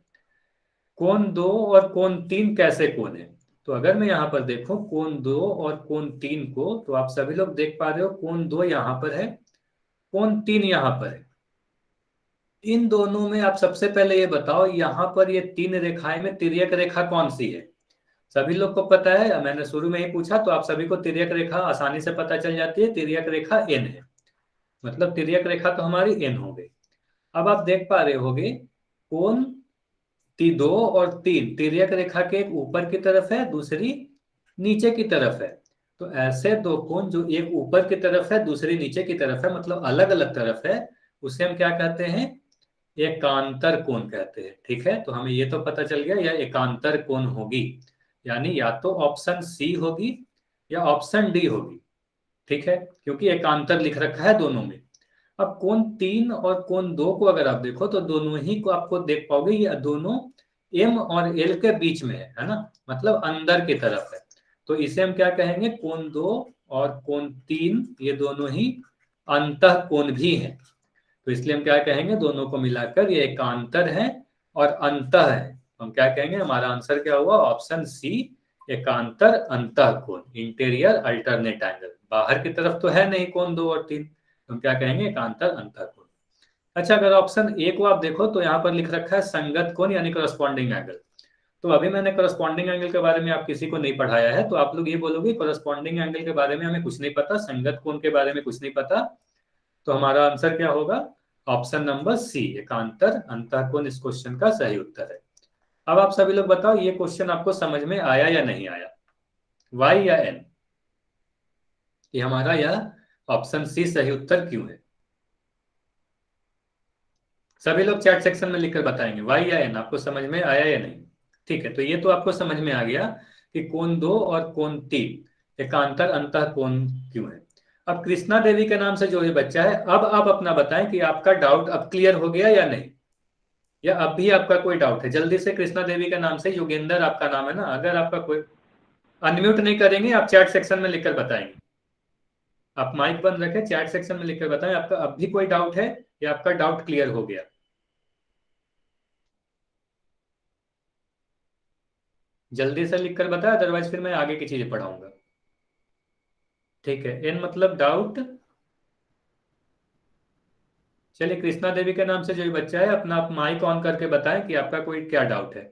कोण दो और कोण तीन कैसे कोण है। तो अगर मैं यहाँ पर देखूं कोण दो और कोण तीन को, तो आप सभी लोग देख पा रहे हो कोण दो यहाँ पर है, कोण तीन यहाँ पर है। इन दोनों में आप सबसे पहले ये बताओ, यहाँ पर ये तीन रेखाएं में तिर्यक रेखा कौन सी है। सभी लोग को पता है, मैंने शुरू में ही पूछा तो आप सभी को तिर्यक रेखा आसानी से पता चल जाती है, तिर्यक रेखा एन है। मतलब तिर्यक रेखा तो हमारी एन हो गई। अब आप देख पा रहे होगे कोण दो और तीन तिर्यक रेखा के एक ऊपर की तरफ है, दूसरी नीचे की तरफ है। तो ऐसे दो कोण जो एक ऊपर की तरफ है दूसरी नीचे की तरफ है, मतलब अलग अलग तरफ है, उसे हम क्या कहते हैं, एकांतर कोण कहते हैं। ठीक है, तो हमें ये तो पता चल गया यह एकांतर कोण होगी, यानी या तो ऑप्शन सी होगी या ऑप्शन डी होगी। ठीक है, क्योंकि एकांतर लिख रखा है दोनों में। अब कोण तीन और कोण दो को अगर आप देखो तो दोनों ही को आपको देख पाओगे, ये दोनों एम और एल के बीच में है ना, मतलब अंदर की तरफ है। तो इसे हम क्या कहेंगे, कोण दो और कोण तीन ये दोनों ही अंतः कोण भी है। तो इसलिए हम क्या कहेंगे, दोनों को मिलाकर ये एकांतर है और अंतः है। तो हम क्या कहेंगे, हमारा आंसर क्या हुआ, ऑप्शन सी, एकांतर अंतः कोण, इंटीरियर अल्टरनेट एंगल। बाहर की तरफ तो है नहीं कोण दो और तीन, तो हम क्या कहेंगे, एकांतर अंतः कोण। अच्छा, अगर ऑप्शन ए को आप देखो तो यहाँ पर लिख रखा है संगत कोण यानी करस्पॉन्डिंग एंगल। तो अभी मैंने करस्पॉन्डिंग एंगल के बारे में आप किसी को नहीं पढ़ाया है, तो आप लोग ये बोलोगे करस्पॉन्डिंग एंगल के बारे में हमें कुछ नहीं पता, संगत कोण के बारे में कुछ नहीं पता, तो हमारा आंसर क्या होगा? ऑप्शन नंबर सी, एकांतर अंतःकोण इस क्वेश्चन का सही उत्तर है। अब आप सभी लोग बताओ, ये क्वेश्चन आपको समझ में आया या नहीं आया, वाई या एन? ये हमारा यह ऑप्शन सी सही उत्तर क्यों है? सभी लोग चैट सेक्शन में लिखकर बताएंगे वाई या एन, आपको समझ में आया या नहीं। ठीक है, तो ये तो आपको समझ में आ गया कि कोण 2 और कोण 3 एकांतर अंतःकोण क्यों है। अब कृष्णा देवी के नाम से जो ये बच्चा है, अब आप अपना बताएं कि आपका डाउट अब क्लियर हो गया या नहीं, या अब भी आपका कोई डाउट है। जल्दी से कृष्णा देवी के नाम से, योगेंद्र आपका नाम है ना, अगर आपका कोई, अनम्यूट नहीं करेंगे आप, चैट सेक्शन में लिखकर बताएंगे। आप माइक बंद रखें, चैट सेक्शन में लिखकर बताएं आपका अब भी कोई डाउट है या आपका डाउट क्लियर हो गया। जल्दी से लिखकर बताएं, अदरवाइज फिर मैं आगे की चीजें पढ़ाऊंगा। ठीक है, एन मतलब डाउट। चलिए, कृष्णा देवी के नाम से जो ये बच्चा है, अपना आप माइक ऑन करके बताएं कि आपका कोई क्या डाउट है।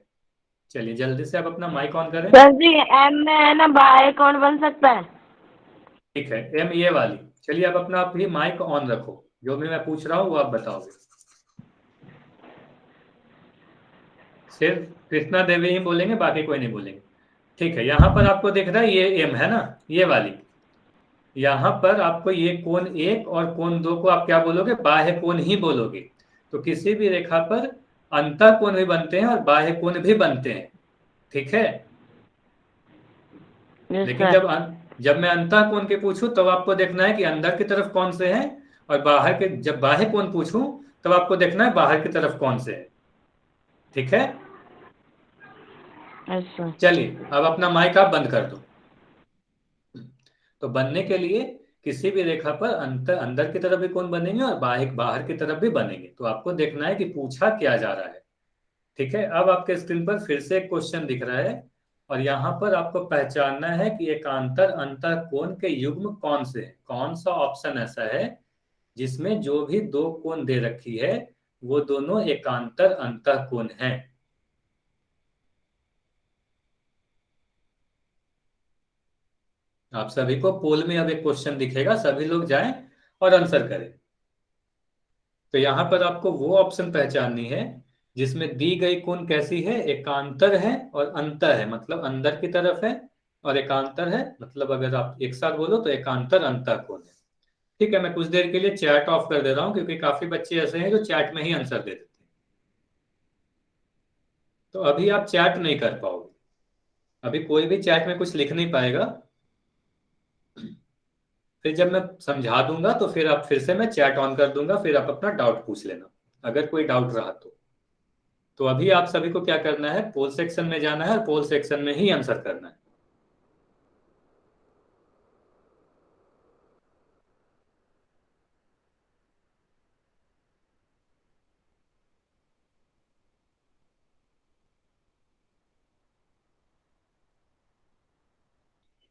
चलिए जल्दी से आप अपना माइक ऑन करें। सर जी एम में है ना बाय कौन बन सकता है? ठीक है, एम ये वाली। चलिए आप अपना आप भी माइक ऑन रखो, जो भी मैं पूछ रहा हूँ वो आप बताओगे। सिर्फ कृष्णा देवी ही बोलेंगे, बाकी कोई नहीं बोलेंगे। ठीक है, यहाँ पर आपको दिख रहा है ये एम है ना, ये वाली। यहाँ पर आपको ये कोण 1 और कोण 2 को आप क्या बोलोगे? बाह्य कोण ही बोलोगे। तो किसी भी रेखा पर अंतः कोण भी बनते हैं और बाह्य कोण भी बनते हैं, ठीक है। लेकिन जब मैं अंतः कोण के पूछूं तब आपको देखना है कि अंदर की तरफ कौन से हैं, और बाहर के, जब बाह्य कोण पूछूं तब आपको देखना है बाहर की तरफ कौन से हैं, ठीक है। अच्छा चलिए अब अपना माइक आप बंद कर दो। तो बनने के लिए किसी भी रेखा पर अंदर की तरफ भी कोण बनेंगे और बाहर बाहर की तरफ भी बनेंगे, तो आपको देखना है कि पूछा क्या जा रहा है। ठीक है, अब आपके स्क्रीन पर फिर से एक क्वेश्चन दिख रहा है, और यहाँ पर आपको पहचानना है कि एकांतर अंतःकोण के युग्म कौन से हैं। कौन सा ऑप्शन ऐसा है जिसमें जो भी दो कोण दे रखी है वो दोनों एकांतर अंतःकोण हैं। आप सभी को पोल में अब एक क्वेश्चन दिखेगा, सभी लोग जाएं और आंसर करें। तो यहां पर आपको वो ऑप्शन पहचाननी है जिसमें दी गई कोण कैसी है, एकांतर है और अंतर है, मतलब अंदर की तरफ है, और एकांतर है मतलब अगर आप एक साथ बोलो तो एकांतर अंतः कोण है। ठीक है, मैं कुछ देर के लिए चैट ऑफ कर दे रहा हूं क्योंकि काफी बच्चे ऐसे हैं जो चैट में ही आंसर दे देते हैं, तो अभी आप चैट नहीं कर पाओगे, अभी कोई भी चैट में कुछ लिख नहीं पाएगा। फिर जब मैं समझा दूंगा तो फिर आप, फिर से मैं चैट ऑन कर दूंगा, फिर आप अपना डाउट पूछ लेना अगर कोई डाउट रहा तो अभी आप सभी को क्या करना है, पोल सेक्शन में जाना है और पोल सेक्शन में ही आंसर करना है।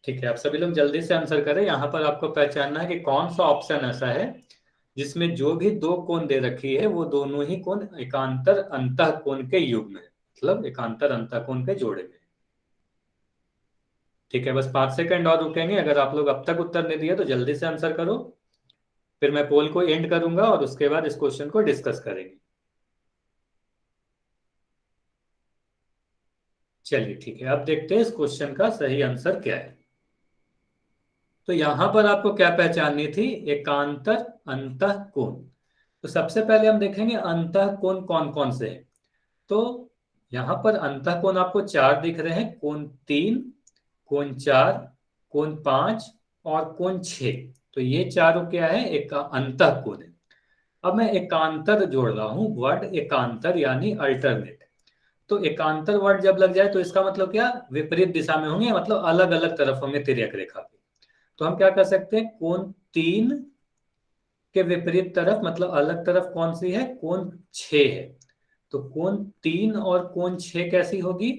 ठीक है, आप सभी लोग जल्दी से आंसर करें। यहाँ पर आपको पहचानना है कि कौन सा ऑप्शन ऐसा है जिसमें जो भी दो कोण दे रखी है वो दोनों ही कोण एकांतर अंतःकोण के युग्म है, मतलब एकांतर अंतःकोण के जोड़े में। ठीक है, बस 5 सेकंड और रुकेंगे, अगर आप लोग अब तक उत्तर नहीं दिए तो जल्दी से आंसर करो, फिर मैं पोल को एंड करूंगा और उसके बाद इस क्वेश्चन को डिस्कस करेंगे। चलिए ठीक है, अब देखते हैं इस क्वेश्चन का सही आंसर क्या है। तो यहां पर आपको क्या पहचाननी थी, एकांतर अंतःकोण। तो सबसे पहले हम देखेंगे अंतःकोण कौन कौन से हैं। तो यहां पर अंतःकोण आपको 4 दिख रहे हैं, कोण 3, कोण 4, कोण 5 और कोण 6। तो ये चारों क्या है, एक अंतःकोण है। अब मैं एकांतर जोड़ रहा हूं, वर्ड एकांतर यानी अल्टरनेट। तो एकांतर वर्ड जब लग जाए तो इसका मतलब क्या, विपरीत दिशा में होंगे, मतलब अलग अलग तरफ होंगे तिर्यक रेखा पे। तो हम क्या कर सकते हैं, कोण 3 के विपरीत तरफ, मतलब अलग तरफ कौन सी है, कोण 6 है। तो कोण 3 और कोण 6 कैसी होगी,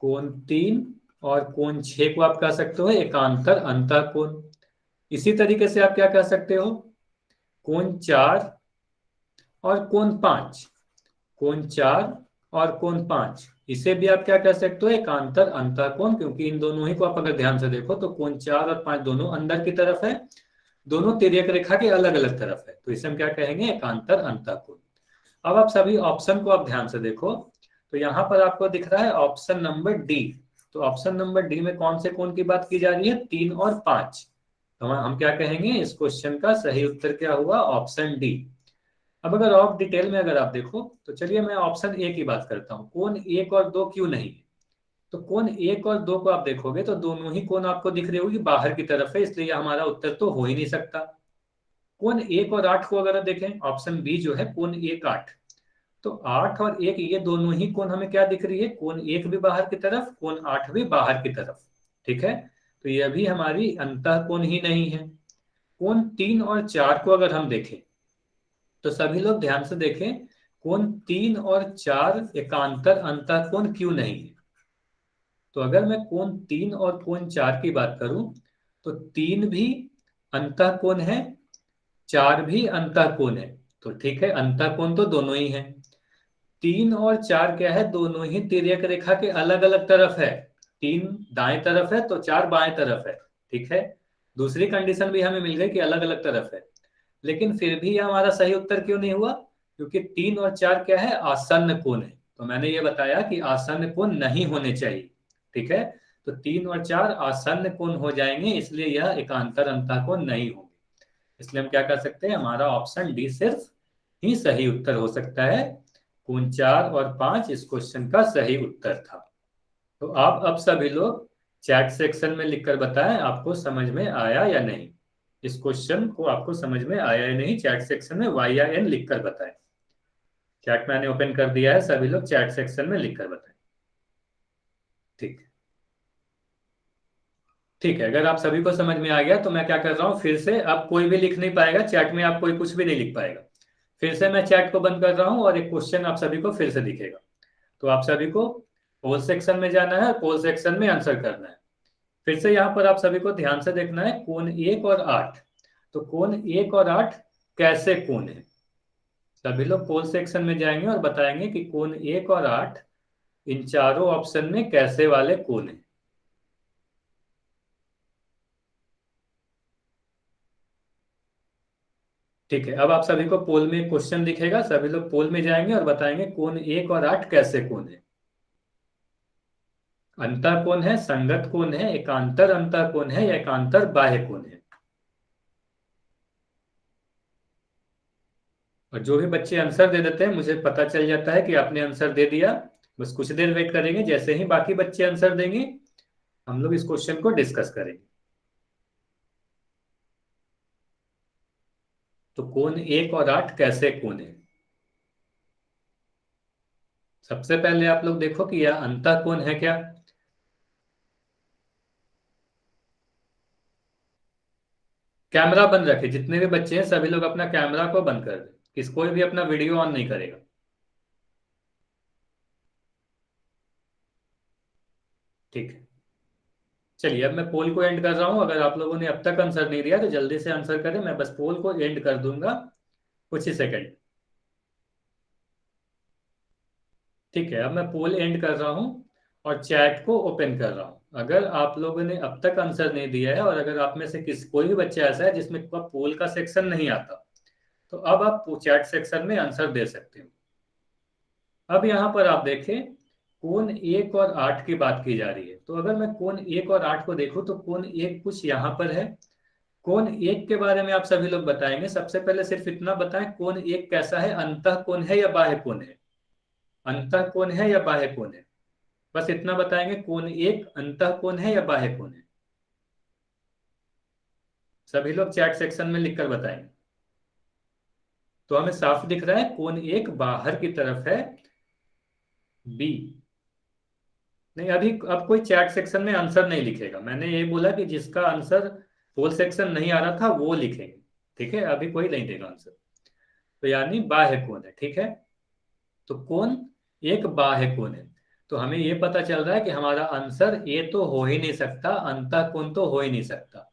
कोण 3 और कोण 6 को आप कह सकते हो एकांतर अंतःकोण। इसी तरीके से आप क्या कह सकते हो, कोण 4 और कोण 5, कोण 4 और कोण 5, इसे भी आप क्या कह सकते हो, एकांतर अंतःकोण, क्योंकि इन दोनों ही को आप अगर ध्यान से देखो तो कोण 4 और 5 दोनों अंदर की तरफ है, दोनों तिर्यक रेखा के अलग अलग तरफ है, तो इसे हम क्या कहेंगे, एकांतर अंतःकोण। अब आप सभी ऑप्शन को आप ध्यान से देखो, तो यहां पर आपको दिख रहा है ऑप्शन नंबर डी। तो ऑप्शन नंबर डी में कौन से कोण की बात की जा रही है, 3 और 5। तो हम क्या कहेंगे, इस क्वेश्चन का सही उत्तर क्या हुआ, ऑप्शन डी। अब अगर और डिटेल में अगर आप देखो तो चलिए मैं ऑप्शन ए की बात करता हूँ, कोण 1 और 2 क्यों नहीं है। तो कोण 1 और 2 को आप देखोगे तो दोनों ही कोण आपको दिख रही होगी बाहर की तरफ है, इसलिए हमारा उत्तर तो हो ही नहीं सकता। कोण 1 और 8 को अगर देखें, ऑप्शन बी जो है कोण 1 8, तो 8 और 1 ये दोनों ही कोण हमें क्या दिख रही है, कोण 1 भी बाहर की तरफ, कोण 8 भी बाहर की तरफ। ठीक है, तो ये भी हमारी अंतः कोण ही नहीं है। कोण 3 और 4 को अगर हम देखें तो सभी लोग ध्यान से देखें, कोण 3 और 4 एकांतर अंतः कोण क्यों नहीं है। तो अगर मैं कोण 3 और कोण 4 की बात करूं तो 3 भी अंतः कोण है, 4 भी अंतः कोण है। तो ठीक है, अंतः कोण तो दोनों ही है। 3 और 4 क्या है, दोनों ही तिर्यक रेखा के अलग अलग तरफ है। 3 दाएं तरफ है तो 4 बाएं तरफ है। ठीक है, दूसरी कंडीशन भी हमें मिल गई कि अलग अलग तरफ है, लेकिन फिर भी यह हमारा सही उत्तर क्यों नहीं हुआ, क्योंकि 3 और 4 क्या है, आसन्न कोण है। तो मैंने ये बताया कि आसन्न कोण नहीं होने चाहिए। ठीक है, तो 3 और 4 आसन्न कोण हो जाएंगे, इसलिए यह एकांतर अंतः कोण नहीं होंगे। इसलिए हम क्या कर सकते हैं, हमारा ऑप्शन डी सिर्फ ही सही उत्तर हो सकता है। कोण 4 और 5 इस क्वेश्चन का सही उत्तर था। तो आप अब सभी लोग चैट सेक्शन में लिखकर बताएं आपको समझ में आया या नहीं, इस क्वेश्चन को आपको समझ में आया या नहीं, चैट सेक्शन में वाई या एन लिखकर बताएं। चैट मैंने ओपन कर दिया है, सभी लोग चैट सेक्शन में लिखकर बताएं। ठीक, ठीक है, अगर आप सभी को समझ में आ गया तो मैं क्या कर रहा हूँ, फिर से अब कोई भी लिख नहीं पाएगा चैट में, आप कोई कुछ भी नहीं लिख पाएगा। फिर से मैं चैट को बंद कर रहा हूँ और एक क्वेश्चन आप सभी को फिर से दिखेगा। तो आप सभी को पोल सेक्शन में जाना है, पोल सेक्शन में आंसर करना है। फिर से यहाँ पर आप सभी को ध्यान से देखना है, कोण 1 और 8। तो कोण 1 और 8 कैसे कोण है, सभी लोग पोल सेक्शन में जाएंगे और बताएंगे कि कोण 1 और 8 इन चारों ऑप्शन में कैसे वाले कोण है। ठीक है, अब आप सभी को पोल में क्वेश्चन दिखेगा, सभी लोग पोल में जाएंगे और बताएंगे कोण 1 और 8 कैसे कोण है। अंतः कोण है, संगत कोण है, एकांतर अंतः कोण है या एकांतर बाह्य कोण है। और जो भी बच्चे आंसर दे देते हैं मुझे पता चल जाता है कि आपने आंसर दे दिया। बस कुछ देर वेट करेंगे, जैसे ही बाकी बच्चे आंसर देंगे हम लोग इस क्वेश्चन को डिस्कस करेंगे। तो कोण 1 और 8 कैसे कोण है, सबसे पहले आप लोग देखो कि यह अंतः कोण है क्या। कैमरा बंद रखे, जितने भी बच्चे हैं सभी लोग अपना कैमरा को बंद कर दें, कोई भी अपना वीडियो ऑन नहीं करेगा। ठीक है, चलिए अब मैं पोल को एंड कर रहा हूं, अगर आप लोगों ने अब तक आंसर नहीं दिया तो जल्दी से आंसर करें, मैं बस पोल को एंड कर दूंगा कुछ ही सेकंड। ठीक है, अब मैं पोल एंड कर रहा हूं और चैट को ओपन कर रहा हूं। अगर आप लोगों ने अब तक आंसर नहीं दिया है और अगर आप में से कोई भी बच्चा ऐसा है जिसमें पोल का सेक्शन नहीं आता, तो अब आप चैट सेक्शन में आंसर दे सकते हो। अब यहाँ पर आप देखें, कोण 1 और 8 की बात की जा रही है, तो अगर मैं कोण 1 और 8 को देखूं तो कोण 1 कुछ यहाँ पर है। कोण 1 के बारे में आप सभी लोग बताएंगे, सबसे पहले सिर्फ इतना बताएं, कोण 1 कैसा है, अंतः कोण है या बाह्य कोण है, अंतः कोण है या बाह्य कोण है, बस इतना बताएंगे, कोण 1 अंतः कोण है या बाह्य कोण है। सभी लोग चैट सेक्शन में लिखकर बताएंगे। तो हमें साफ दिख रहा है कोण 1 बाहर की तरफ है, बी। नहीं, अभी अब कोई चैट सेक्शन में आंसर नहीं लिखेगा, मैंने ये बोला कि जिसका आंसर पोल सेक्शन नहीं आ रहा था वो लिखेंगे। ठीक है, अभी कोई नहीं देगा आंसर, तो यानी बाह्य कोण है। ठीक है, तो कोण 1 बाह्य कोण है, तो हमें ये पता चल रहा है कि हमारा आंसर ए तो हो ही नहीं सकता, अंतः कोण तो हो ही नहीं सकता।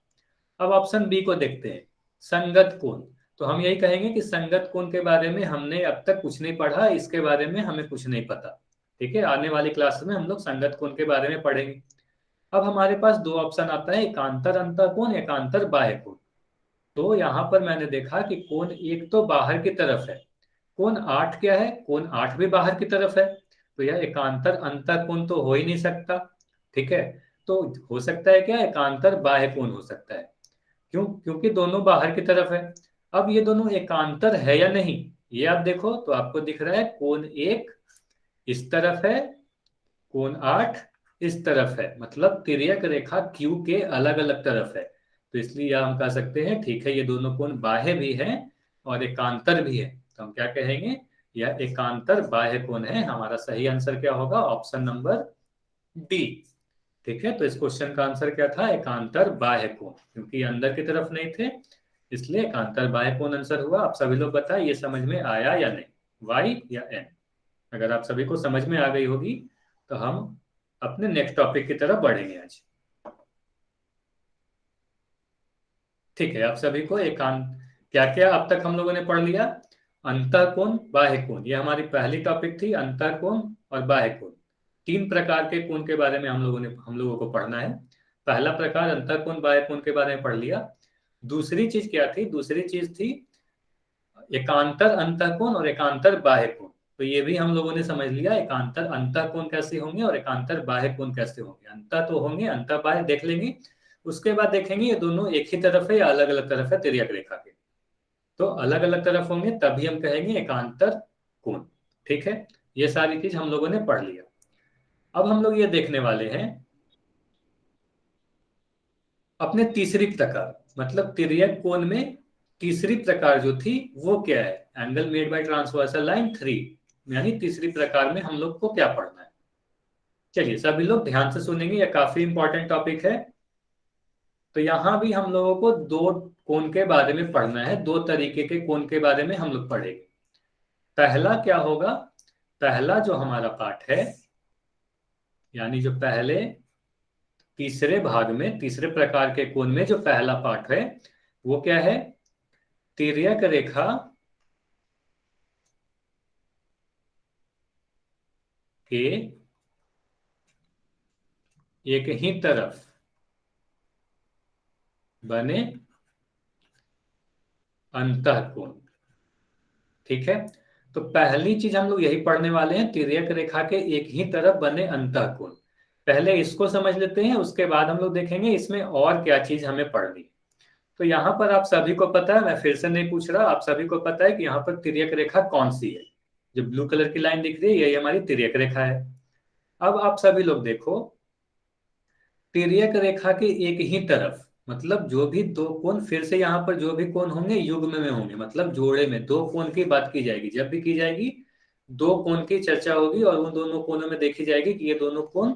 अब ऑप्शन बी को देखते हैं, संगत कोण। तो हम यही कहेंगे कि संगत कोण के बारे में हमने अब तक कुछ नहीं पढ़ा, इसके बारे में हमें कुछ नहीं पता। ठीक है, आने वाली क्लास में हम लोग संगत कोण के बारे में पढ़ेंगे। अब हमारे पास दो ऑप्शन आता है, एकांतर अंतःकोण, एकांतर बाह्य कोण। तो यहाँ पर मैंने देखा कि कोण एक तो बाहर की तरफ है, कोण 8 क्या है, कोण 8 भी बाहर की तरफ है, तो यह एकांतर अंतःकोण तो हो ही नहीं सकता। ठीक है, तो हो सकता है क्या, एकांतर बाह्य कोण हो सकता है। क्यों, क्योंकि दोनों बाहर की तरफ है। अब ये दोनों एकांतर है या नहीं, ये आप देखो तो आपको दिख रहा है कोण एक इस तरफ है, कोण 8 इस तरफ है, मतलब तिर्यक रेखा क्यू के अलग अलग तरफ है। तो इसलिए यह हम कह सकते हैं ठीक है, ये दोनों कोण बाह्य भी हैं और एकांतर भी है, तो हम क्या कहेंगे, यह एकांतर बाह्य कोण है। हमारा सही आंसर क्या होगा, ऑप्शन नंबर डी। ठीक है, तो इस क्वेश्चन का आंसर क्या था, एकांतर बाह्य कोण, क्योंकि ये अंदर की तरफ नहीं थे, इसलिए एकांतर बाह्य कोण आंसर हुआ। आप सभी लोग बताएं ये समझ में आया या नहीं, वाई या एन। अगर आप सभी को समझ में आ गई होगी तो हम अपने नेक्स्ट टॉपिक की तरफ बढ़ेंगे आज। ठीक है, आप सभी को एकांत, क्या क्या अब तक हम लोगों ने पढ़ लिया, अंतःकोण बाह्य कोण, ये हमारी पहली टॉपिक थी, अंतःकोण और बाह्य कोण। तीन प्रकार के कोण के बारे में हम लोगों को पढ़ना है। पहला प्रकार अंतःकोण बाह्य कोण के बारे में पढ़ लिया। दूसरी चीज क्या थी, दूसरी चीज थी एकांतर अंतःकोण और एकांतर बाह्य कोण। तो ये भी हम लोगों ने समझ लिया, एकांतर अंतःकोण कैसे होंगे और एकांतर बाह्य कोण कैसे होंगे। अंतः तो होंगे, अंतः बाह्य देख लेंगे, उसके बाद देखेंगे ये दोनों एक ही तरफ है या अलग अलग तरफ है तिर्यक रेखा के। तो अलग अलग तरफ होंगे तभी हम कहेंगे एकांतर कोण। ठीक है, ये सारी चीज हम लोगों ने पढ़ लिया। अब हम लोग ये देखने वाले हैं अपने तीसरी प्रकार, मतलब तिर्यक कोण में तीसरी प्रकार जो थी वो क्या है, angle made by transversal line 3, यानी तीसरी प्रकार में हम लोग को क्या पढ़ना है। चलिए सभी लोग ध्यान से सुनेंगे, यह काफी इंपॉर्टेंट टॉपिक है। तो यहां भी हम लोगों को दो कोण के बारे में पढ़ना है, दो तरीके के कोण के बारे में हम लोग पढ़ेंगे। पहला क्या होगा, पहला जो हमारा पाठ है, यानी जो पहले तीसरे भाग में तीसरे प्रकार के कोण में जो पहला पाठ है वो क्या है, तिर्यक रेखा के एक ही तरफ बने अंतःकोण। ठीक है, तो पहली चीज हम लोग यही पढ़ने वाले हैं, तिर्यक रेखा के एक ही तरफ बने अंतःकोण। पहले इसको समझ लेते हैं, उसके बाद हम लोग देखेंगे इसमें और क्या चीज हमें पढ़नी। तो यहाँ पर आप सभी को पता है, मैं फिर से नहीं पूछ रहा, आप सभी को पता है कि यहाँ पर तिर्यक रेखा कौन सी है। जो ब्लू कलर की लाइन दिख रही है यही हमारी तिर्यक रेखा है। अब आप सभी लोग देखो, तिर्यक रेखा के एक ही तरफ, मतलब जो भी दो कोण, फिर से यहाँ पर जो भी कोण होंगे युग्म में होंगे, मतलब जोड़े में दो कोण की बात की जाएगी। जब भी की जाएगी दो कोण की चर्चा होगी और उन दोनों कोणों में देखी जाएगी कि ये दोनों कोण,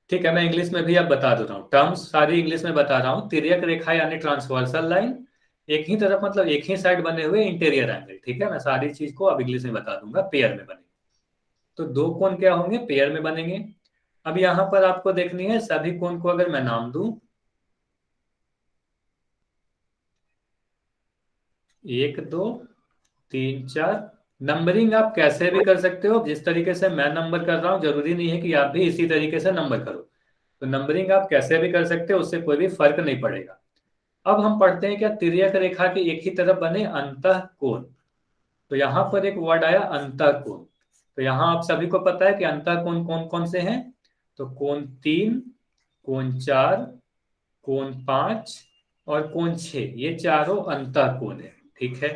ठीक है, मैं इंग्लिश में भी अब बता दे रहा हूँ, टर्म्स सारी इंग्लिश में बता रहा हूँ। तिर्यक रेखा यानी ट्रांसवर्सल लाइन, एक ही तरफ मतलब एक ही साइड बने हुए इंटीरियर एंगल। ठीक है, मैं सारी चीज को अब इंग्लिश में बता दूंगा, पेयर में बनेंगे। तो दो कोण क्या होंगे, पेयर में बनेंगे। अब यहां पर आपको देखनी है सभी कोण को अगर मैं नाम दूं, एक दो तीन चार, नंबरिंग आप कैसे भी कर सकते हो, जिस तरीके से मैं नंबर कर रहा हूं जरूरी नहीं है कि आप भी इसी तरीके से नंबर करो। तो नंबरिंग आप कैसे भी कर सकते हो, उससे कोई भी फर्क नहीं पड़ेगा। अब हम पढ़ते हैं क्या, तिर्यक रेखा के एक ही तरफ बने अंतः कोण। तो यहां पर एक वर्ड आया अंतः कोण। तो यहां आप सभी को पता है कि अंतः कोण कौन कौन से हैं, तो कोण 3, कोण 4, कोण 5 और कोण 6, ये चारों अंतः कोण है। ठीक है,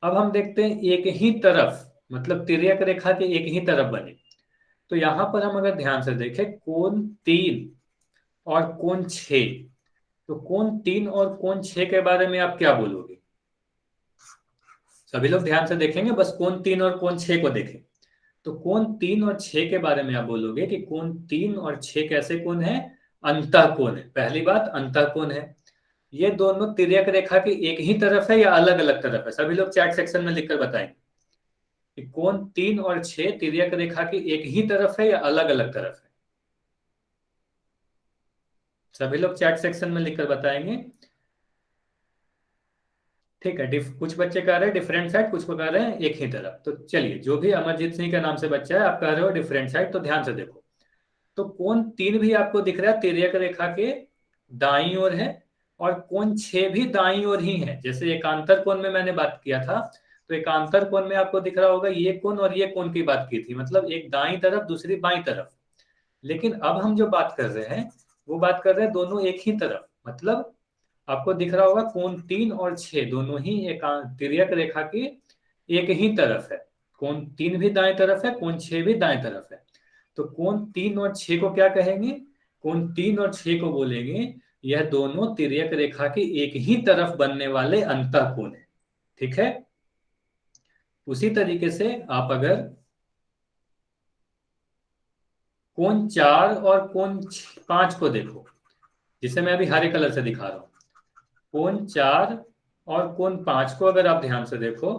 अब हम देखते हैं एक ही तरफ, मतलब तिर्यक रेखा के एक ही तरफ बने। तो यहां पर हम अगर ध्यान से देखें, कोण 3 और कोण 6, तो कोण 3 और कोण 6 के बारे में आप क्या बोलोगे। सभी लोग ध्यान से देखेंगे, बस कोण 3 और कोण 6 को देखें। तो कोण 3 और 6 के बारे में आप बोलोगे कि कोण 3 और 6 कैसे कोण है, अंतः कोण है। पहली बात अंतः कोण है। ये दोनों तिर्यक रेखा की एक ही तरफ है या अलग अलग तरफ है, सभी लोग चैट सेक्शन में लिखकर बताएंगे कि कोण 3 और 6 तिर्यक रेखा की एक ही तरफ है या अलग अलग तरफ है। सभी लोग चैट सेक्शन में लिखकर बताएंगे। ठीक है, कुछ बच्चे कह रहे हैं डिफरेंट साइड, कुछ को कह रहे हैं एक ही तरफ। तो चलिए, जो भी अमरजीत सिंह के नाम से बच्चा है, आप कह रहे हो डिफरेंट साइड, तो ध्यान से देखो। तो कोण 3 भी आपको दिख रहा है तिर्यक रेखा के दाईं ओर है, और कोण 6 भी दाईं ओर ही है। जैसे एकांतर कोण में मैंने बात किया था, तो एकांतर कोण में आपको दिख रहा होगा ये कोण और ये कोण की बात की थी, मतलब एक दाईं तरफ दूसरी बाईं तरफ। लेकिन अब हम जो बात कर रहे हैं वो बात कर रहे हैं दोनों एक ही तरफ, मतलब आपको दिख रहा होगा कोण 3 और 6 दोनों ही एक तिर्यक रेखा की एक ही तरफ है। कोण 3 भी दाएं तरफ है, कोण 6 भी दाएं तरफ है। तो कोण 3 और 6 को क्या कहेंगे? कोण 3 और 6 को बोलेंगे यह दोनों तिर्यक रेखा की एक ही तरफ बनने वाले अंतःकोण है। ठीक है। उसी तरीके से आप अगर कोण 4 और कोण 5 को देखो, जिसे मैं अभी हरे कलर से दिखा रहा हूं, कोण 4 और कोण 5 को अगर आप ध्यान से देखो,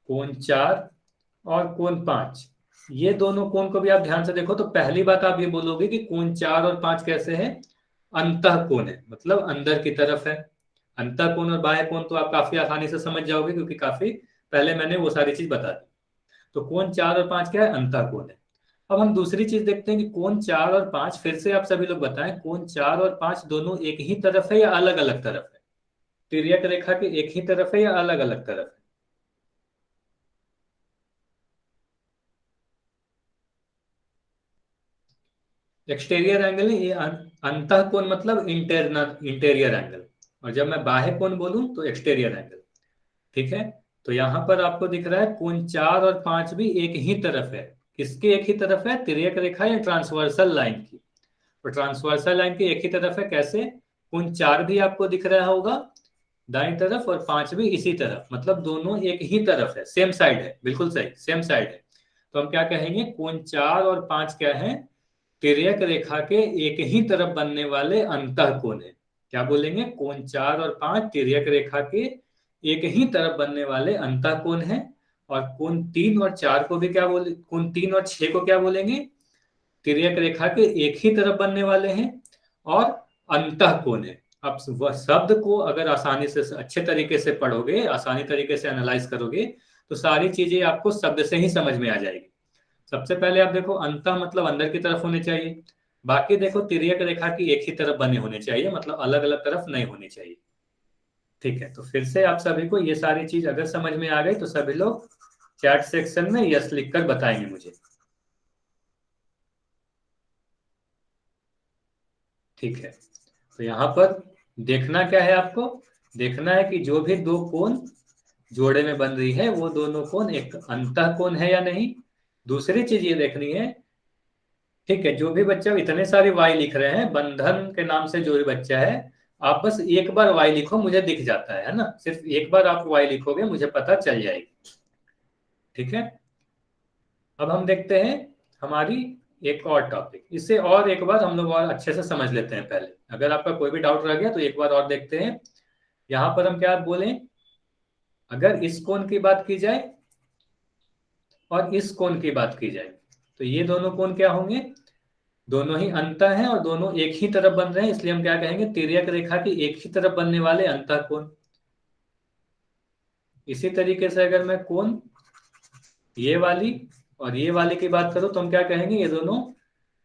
कोण 4 और कोण 5, ये दोनों कोण को भी आप ध्यान से देखो, तो पहली बात आप ये बोलोगे कि कोण 4 और 5 कैसे है? अंतः कोण है, मतलब अंदर की तरफ है। अंतः कोण और बाह्य कोण तो आप काफी आसानी से समझ जाओगे, क्योंकि काफी पहले मैंने वो सारी चीज बता दी। तो कोण 4 और 5 क्या है? अंतः कोण है। अब हम दूसरी चीज देखते हैं कि कोण 4 और 5, फिर से आप सभी लोग बताएं, कोण 4 और 5 दोनों एक ही तरफ है या अलग अलग तरफ है? तिर्यक रेखा के एक ही तरफ है या अलग अलग तरफ है? एक्सटीरियर एंगल है ये, अंतः कोण मतलब इंटरनल इंटीरियर एंगल, और जब मैं बाह्य कोण बोलूं तो एक्सटीरियर एंगल। ठीक है। तो यहां पर आपको दिख रहा है कोण 4 और 5 भी एक ही तरफ है। किसके एक ही तरफ है? तिर्यक रेखा या ट्रांसवर्सल लाइन की? तो ट्रांसवर्सल लाइन की एक ही तरफ है। कैसे? कोण 4 भी आपको दिख रहा होगा दाईं तरफ, और 5 भी इसी तरफ, मतलब दोनों एक ही तरफ है, सेम साइड है, बिल्कुल सही, सेम साइड है। तो हम क्या कहेंगे? कोण 4 और 5 क्या है? तिर्यक रेखा के एक ही तरफ बनने वाले अंतः कोण है। क्या बोलेंगे? कोण 4 और 5 तिर्यक रेखा के एक ही तरफ बनने वाले अंतः कोण है। और कोण 3 और 4 को भी क्या बोले? कोण 3 और 6 को क्या बोलेंगे? तिर्यक रेखा के एक ही तरफ बनने वाले हैं और अंतः कोण है। अब वह शब्द को अगर आसानी से अच्छे तरीके से पढ़ोगे, आसानी तरीके से एनालाइज करोगे, तो सारी चीजें आपको शब्द से ही समझ में आ जाएगी। सबसे पहले आप देखो, अंतः मतलब अंदर की तरफ होने चाहिए। बाकी देखो, तिर्यक रेखा की एक ही तरफ बने होने चाहिए, मतलब अलग अलग तरफ नहीं होनी चाहिए। ठीक है। तो फिर से आप सभी को ये सारी चीज अगर समझ में आ गई तो सभी लोग चैट सेक्शन में यस लिखकर बताएंगे मुझे। ठीक है। तो यहाँ पर देखना क्या है आपको? देखना है कि जो भी दो कोण जोड़े में बन रही है वो दोनों कोण एक अंतः कोण है या नहीं। दूसरी चीज ये देखनी है, ठीक है, जो भी बच्चा इतने सारे वाई लिख रहे हैं, बंधन के नाम से जो भी बच्चा है, आप बस एक बार वाई लिखो, मुझे दिख जाता है ना, सिर्फ एक बार आप वाई लिखोगे मुझे पता चल जाएगी। ठीक है। अब हम देखते हैं हमारी एक और टॉपिक, इससे और एक बार हम लोग और अच्छे से समझ लेते हैं। पहले अगर आपका कोई भी डाउट रह गया तो एक बार और देखते हैं। यहां पर हम क्या बोलें, अगर इस कोण की बात की जाए और इस कोण की बात की जाए, तो ये दोनों कोण क्या होंगे? दोनों ही अंतः हैं और दोनों एक ही तरफ बन रहे हैं, इसलिए हम क्या कहेंगे? तिर्यक रेखा की एक ही तरफ बनने वाले अंतः कोण। इसी तरीके से अगर मैं कोण ये वाली और ये वाली की बात करूं तो हम क्या कहेंगे? ये दोनों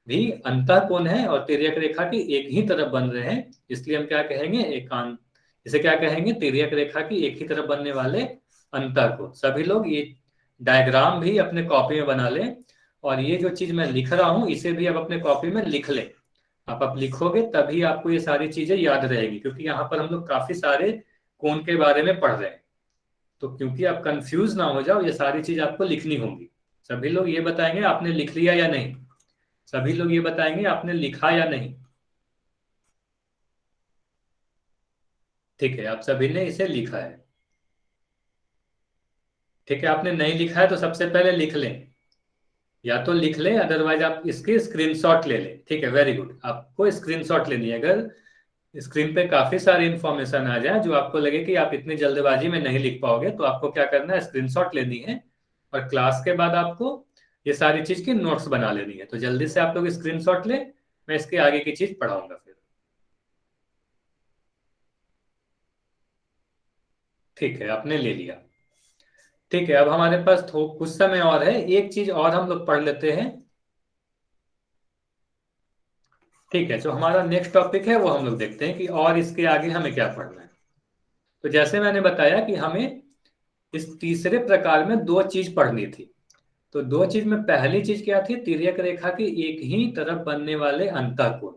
भी अंतः कोण है और तिर्यक रेखा की एक ही तरफ बन रहे हैं, इसलिए हम क्या कहेंगे? एकांत। इसे क्या कहेंगे? तिर्यक रेखा की एक ही तरफ बनने वाले अंतः कोण। सभी लोग ये डायग्राम भी अपने कॉपी में बना लें, और ये जो चीज मैं लिख रहा हूं इसे भी आप अपने कॉपी में लिख लें। आप लिखोगे तभी आपको ये सारी चीजें याद रहेगी, क्योंकि यहाँ पर हम लोग काफी सारे कोण के बारे में पढ़ रहे हैं। तो क्योंकि आप कंफ्यूज ना हो जाओ, ये सारी चीज आपको लिखनी होगी। सभी लोग ये बताएंगे आपने लिख लिया या नहीं? सभी लोग ये बताएंगे आपने लिखा या नहीं? ठीक है, आप सभी ने इसे लिखा है। ठीक है, आपने नहीं लिखा है तो सबसे पहले लिख लें, या तो लिख लें, अदरवाइज आप इसकी स्क्रीनशॉट ले लें। ठीक है, वेरी गुड, आपको स्क्रीनशॉट लेनी है। अगर स्क्रीन पे काफी सारी इंफॉर्मेशन आ जाए जो आपको लगे कि आप इतनी जल्दबाजी में नहीं लिख पाओगे, तो आपको क्या करना है? स्क्रीनशॉट लेनी है, और क्लास के बाद आपको ये सारी चीज की नोट्स बना लेनी है। तो जल्दी से आप लोग स्क्रीनशॉट ले, मैं इसके आगे की चीज पढ़ाऊंगा फिर। ठीक है, आपने ले लिया। ठीक है, अब हमारे पास कुछ समय और है, एक चीज और हम लोग पढ़ लेते हैं। ठीक है, जो हमारा नेक्स्ट टॉपिक है वो हम लोग देखते हैं कि और इसके आगे हमें क्या पढ़ना है। तो जैसे मैंने बताया कि हमें इस तीसरे प्रकार में दो चीज पढ़नी थी। तो दो चीज में पहली चीज क्या थी? तिर्यक रेखा के एक ही तरफ बनने वाले अंतःकोण।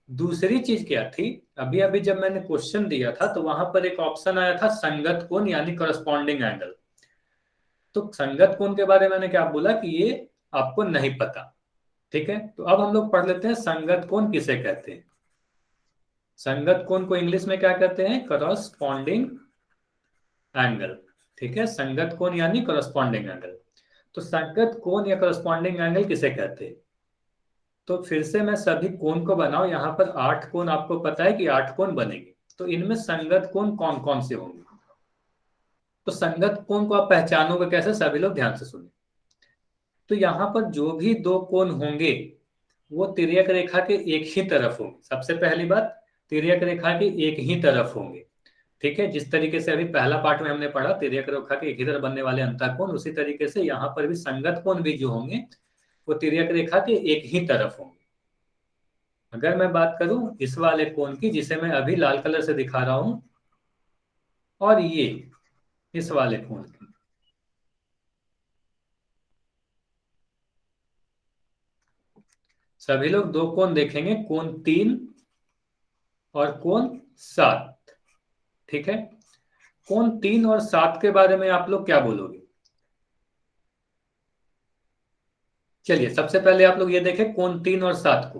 दूसरी चीज क्या थी? अभी अभी जब मैंने क्वेश्चन दिया था तो वहां पर एक ऑप्शन आया था संगत कोण यानी करस्पॉन्डिंग एंगल। तो संगत कोण के बारे में मैंने क्या बोला कि ये आपको नहीं पता। ठीक है, तो अब हम लोग पढ़ लेते हैं संगत कोण किसे कहते हैं। संगत कोण को इंग्लिश में क्या कहते हैं? Corresponding angle. ठीक है, संगत कोण यानी करस्पॉन्डिंग एंगल। तो संगत कोण या करस्पॉन्डिंग एंगल किसे कहते हैं? तो फिर से मैं सभी कोण को बनाऊं, यहां पर 8 कोण आपको पता है कि 8 कोण बनेंगे। तो इनमें संगत कोण कौन कौन से होंगे? तो संगत कोण को आप पहचानोगे कैसे? सभी लोग ध्यान से सुने। तो यहां पर जो भी दो कोण होंगे वो तिर्यक रेखा के एक ही तरफ होंगे। सबसे पहली बात, तिर्यक रेखा के एक ही तरफ होंगे। ठीक है, जिस तरीके से अभी पहला पार्ट में हमने पढ़ा तिर्यक रेखा के एक ही तरफ बनने वाले अंतःकोण, उसी तरीके से यहाँ पर भी संगत कोण भी जो होंगे वो तिर्यक रेखा के एक ही तरफ होंगे। अगर मैं बात करूं इस वाले कोण की, जिसे मैं अभी लाल कलर से दिखा रहा हूं, और ये इस वाले कोण की, सभी लोग दो कोण देखेंगे, कोण 3 और कोण 7। ठीक है, कोण 3 और 7 के बारे में आप लोग क्या बोलोगे? चलिए, सबसे पहले आप लोग ये देखें कोण 3 और 7 को।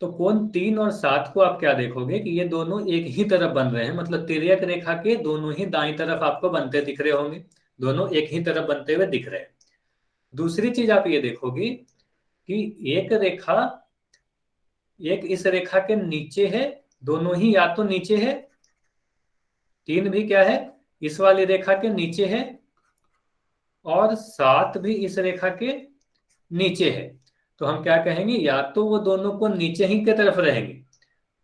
तो कोण 3 और 7 को आप क्या देखोगे कि ये दोनों एक ही तरफ बन रहे हैं, मतलब तिर्यक रेखा के दोनों ही दाईं तरफ आपको बनते दिख रहे होंगे। दोनों एक ही तरफ बनते हुए दिख रहे हैं। दूसरी चीज आप ये देखोगे कि एक रेखा, एक इस रेखा के नीचे है, दोनों ही या तो नीचे है, 3 भी क्या है? इस वाली रेखा के नीचे है, और 7 भी इस रेखा के नीचे है। तो हम क्या कहेंगे? या तो वो दोनों को नीचे ही के तरफ रहेंगे,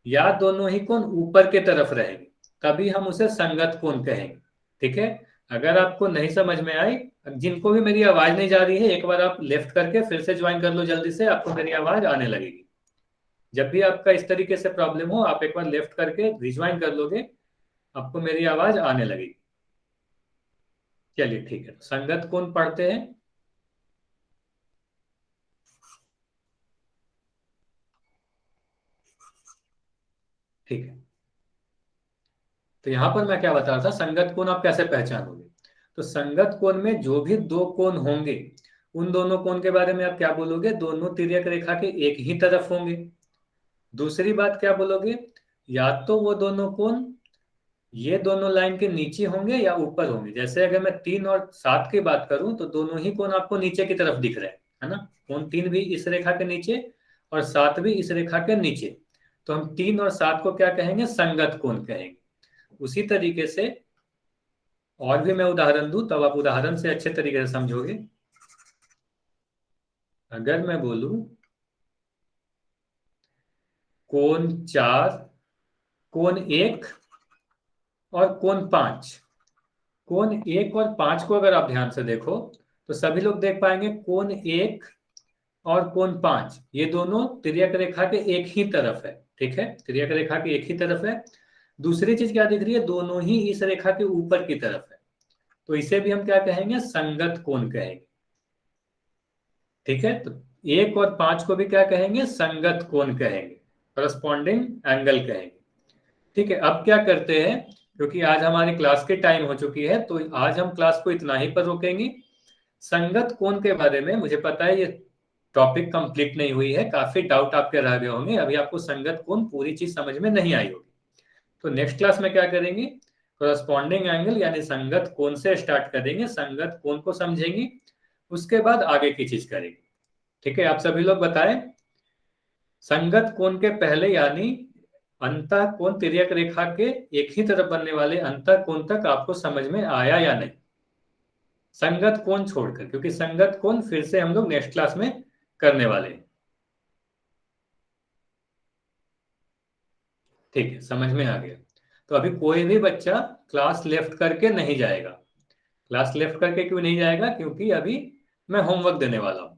या दोनों ही कोण ऊपर के तरफ रहेंगे, तभी हम उसे संगत कोण कहेंगे। ठीक है, अगर आपको नहीं समझ में आई, जिनको भी मेरी आवाज नहीं जा रही है, एक बार आप लेफ्ट करके फिर से ज्वाइन कर लो जल्दी से, आपको मेरी आवाज आने लगेगी। जब भी आपका इस तरीके से प्रॉब्लम हो, आप एक बार लेफ्ट करके रिज्वाइन कर लोगे, आपको मेरी आवाज आने लगेगी। चलिए ठीक है, संगत कोण पढ़ते हैं। ठीक है, तो यहां पर मैं क्या बता रहा था, संगत कोण आप कैसे पहचानोगे? तो संगत कोण में जो भी दो कोण होंगे, उन दोनों कोण के बारे में आप क्या बोलोगे? दोनों तिर्यक रेखा के एक ही तरफ होंगे। दूसरी बात क्या बोलोगे? या तो वो दोनों कोण ये दोनों लाइन के नीचे होंगे या ऊपर होंगे। जैसे अगर मैं 3 और 7 की बात करूं तो दोनों ही कोण आपको नीचे की तरफ दिख रहे हैं, है ना? कोण 3 भी इस रेखा के नीचे और 7 भी इस रेखा के नीचे। तो हम 3 और 7 को क्या कहेंगे? संगत कोण कहेंगे। उसी तरीके से और भी मैं उदाहरण दूं तब आप उदाहरण से अच्छे तरीके से समझोगे। अगर मैं बोलूं कोण 4, कोण 1 और कोण 5। कोण 1 और 5 को अगर आप ध्यान से देखो तो सभी लोग देख पाएंगे कोण 1 और कोण 5 ये दोनों तिर्यक रेखा के एक ही तरफ है। ठीक है, तिर्यक रेखा के एक ही तरफ है। दूसरी चीज क्या दिख रही है? दोनों ही इस रेखा के ऊपर की तरफ है। तो इसे भी हम क्या कहेंगे? संगत कोण कहेंगे। ठीक है, तो 1 और 5 को भी क्या कहेंगे? संगत कोण कहेंगे, करस्पॉन्डिंग एंगल कहेंगे। ठीक है, अब क्या करते हैं, क्योंकि आज हमारी क्लास की टाइम हो चुकी है तो आज हम क्लास को इतना ही पर रोकेंगे। संगत कोण के बारे में मुझे पता है ये टॉपिक कंप्लीट नहीं हुई है, काफी डाउट आपके रह गए होंगे, अभी आपको संगत कोण पूरी चीज समझ में नहीं आई होगी। तो नेक्स्ट क्लास में क्या करेंगे? करस्पॉन्डिंग एंगल यानी संगत कोण से स्टार्ट करेंगे, संगत कोण को समझेंगे, उसके बाद आगे की चीज करेंगे। ठीक है, आप सभी लोग बताएं, संगत कोण के पहले यानी अंतः कोण तिर्यक रेखा के एक ही तरफ बनने वाले अंतः कोण तक आपको समझ में आया या नहीं? संगत कोण छोड़कर, क्योंकि संगत कोण फिर से हम लोग नेक्स्ट क्लास में करने वाले हैं। ठीक है, समझ में आ गया। तो अभी कोई भी बच्चा क्लास लेफ्ट करके नहीं जाएगा। क्लास लेफ्ट करके क्यों नहीं जाएगा? क्योंकि अभी मैं होमवर्क देने वाला हूँ।